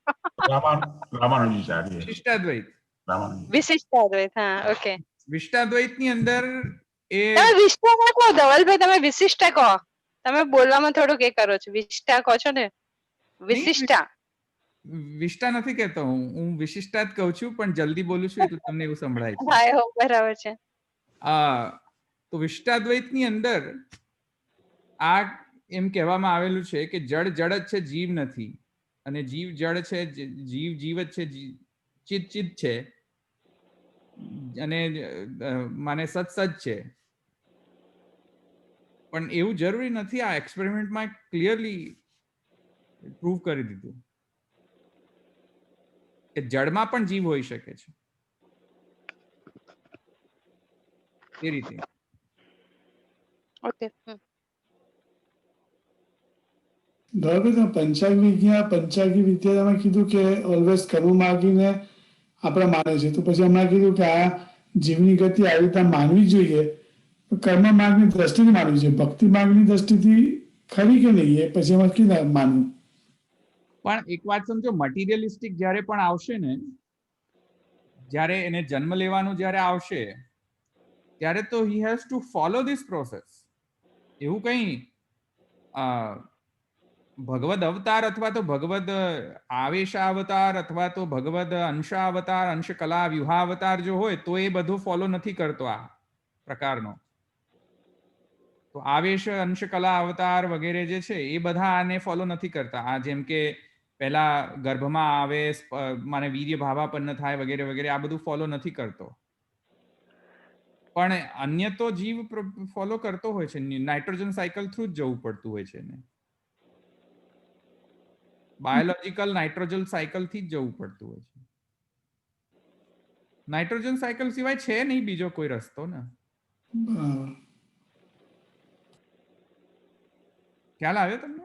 રામાનુજાચાર્ય. વિશિષ્ટાદ્વૈત વિશિષ્ટાદ્વૈત હા ઓકે. વિશિષ્ટાદ્વૈતની અંદર એ તમે વિશિષ્ટા ના કહો ધવલભાઈ, તમે વિશિષ્ટા કહો. તમે બોલવામાં થોડુંક એ કરો છો, વિશિષ્ટા કહો છો ને. વિશિષ્ટા વિશિષ્ટા નથી કહેતો હું વિશિષ્ટા જ કહું છું, પણ જલ્દી બોલું છું એટલે તમને એવું સંભળાય છે. હા હો બરાબર છે. તો વિશિષ્ટાદ્વૈતની અંદર આ એમ કહેવામાં આવેલું છે કે જળ જળ જ છે, જીવ નથી. અને જીવ જળ છે, જીવ જીવ જ છે, ચિત ચિત છે, અને માને સત સત છે. પણ એવું જરૂરી નથી. આ એક્સપેરિમેન્ટમાં ક્લિયરલી પ્રૂવ કરી દીધું કે જળમાં પણ જીવ હોઈ શકે છે. એ રીતે ઓકે. પંચાંગી વિદ્યા તમે કીધું કે ઓલવેઝ કર્મ માગીને આપણે માને છે, તો પછી હમણાં કીધું કે આ જીવની ગતિ આવી રીતે માનવી જોઈએ. કર્મ માર્ગની દ્રષ્ટિથી માનવી જોઈએ, ભક્તિ માર્ગની દ્રષ્ટિથી ખરી કે નહીં એ પછી એમાં કીધા માનવું. પણ એક વાત સમજો, મટીરિયલિસ્ટિક જ્યારે પણ આવશે ને, જ્યારે એને જન્મ લેવાનું જ્યારે આવશે ત્યારે તો he has two follow this process. એવું કંઈ ભગવદ અવતાર અથવા તો ભગવદ આવેશાવતાર અથવા તો ભગવદ અંશાવતાર, અંશકલા વ્યુહાવતાર જો હોય તો એ બધું ફોલો નથી કરતો આ પ્રકારનો. તો આવેશ અંશકલા અવતાર વગેરે જે છે એ બધા આને ફોલો નથી કરતા. આ જેમ કે પહેલા ગર્ભમાં આવે, માને વીર્ય ભાવાપન્ન થાય વગેરે વગેરે, આ બધું ફોલો નથી કરતો. પણ અન્ય તો જીવ ફોલો કરતો હોય છે. નાઇટ્રોજન સાયકલ થ્રુ જ જવું પડતું હોય છે ને. બાયોલોજિકલ નાઇટ્રોજન સાયકલ થી જ જવું પડતું હોય છે. નાઇટ્રોજન સાયકલ સિવાય છે નહીં બીજો કોઈ રસ્તો ને. ખ્યાલ આવ્યો તમને?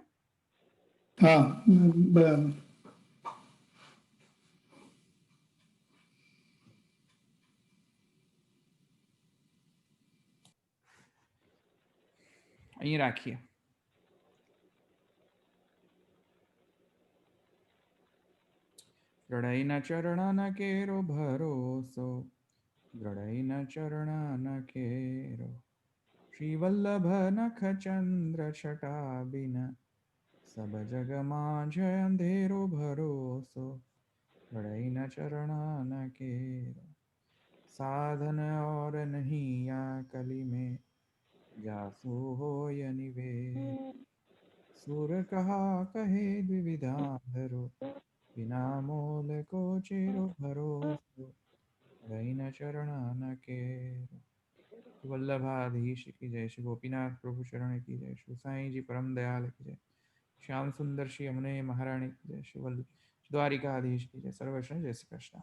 હા બરાબર. અહીં રાખીએ. દ્રઢઈના ચરણના કેરો ભરોસો, દ્રઢઈના ચરણના કેરો, શ્રી વલ્લભ નખ ચંદ્ર છટા બિન, સબ જગમાં જય અંધેરો ભરોસો, દ્રઢઈના ચરણના કેરો, साधन और नहीं या कली में, जासु होय निवेद, सुर कहा कहे द्विविधा धरो, बिना मोल को चेरो भरोसो, रहीना चरण केरो. वल्लभाधीश की जय, श्री गोपीनाथ प्रभु शरण की जय, श्री साईं जी परम दयाल की जय, श्याम सुंदर श्री यमुने महारानी की जय, श्री द्वारिकाधीश की जय. सर्वश्री जय श्री कृष्ण.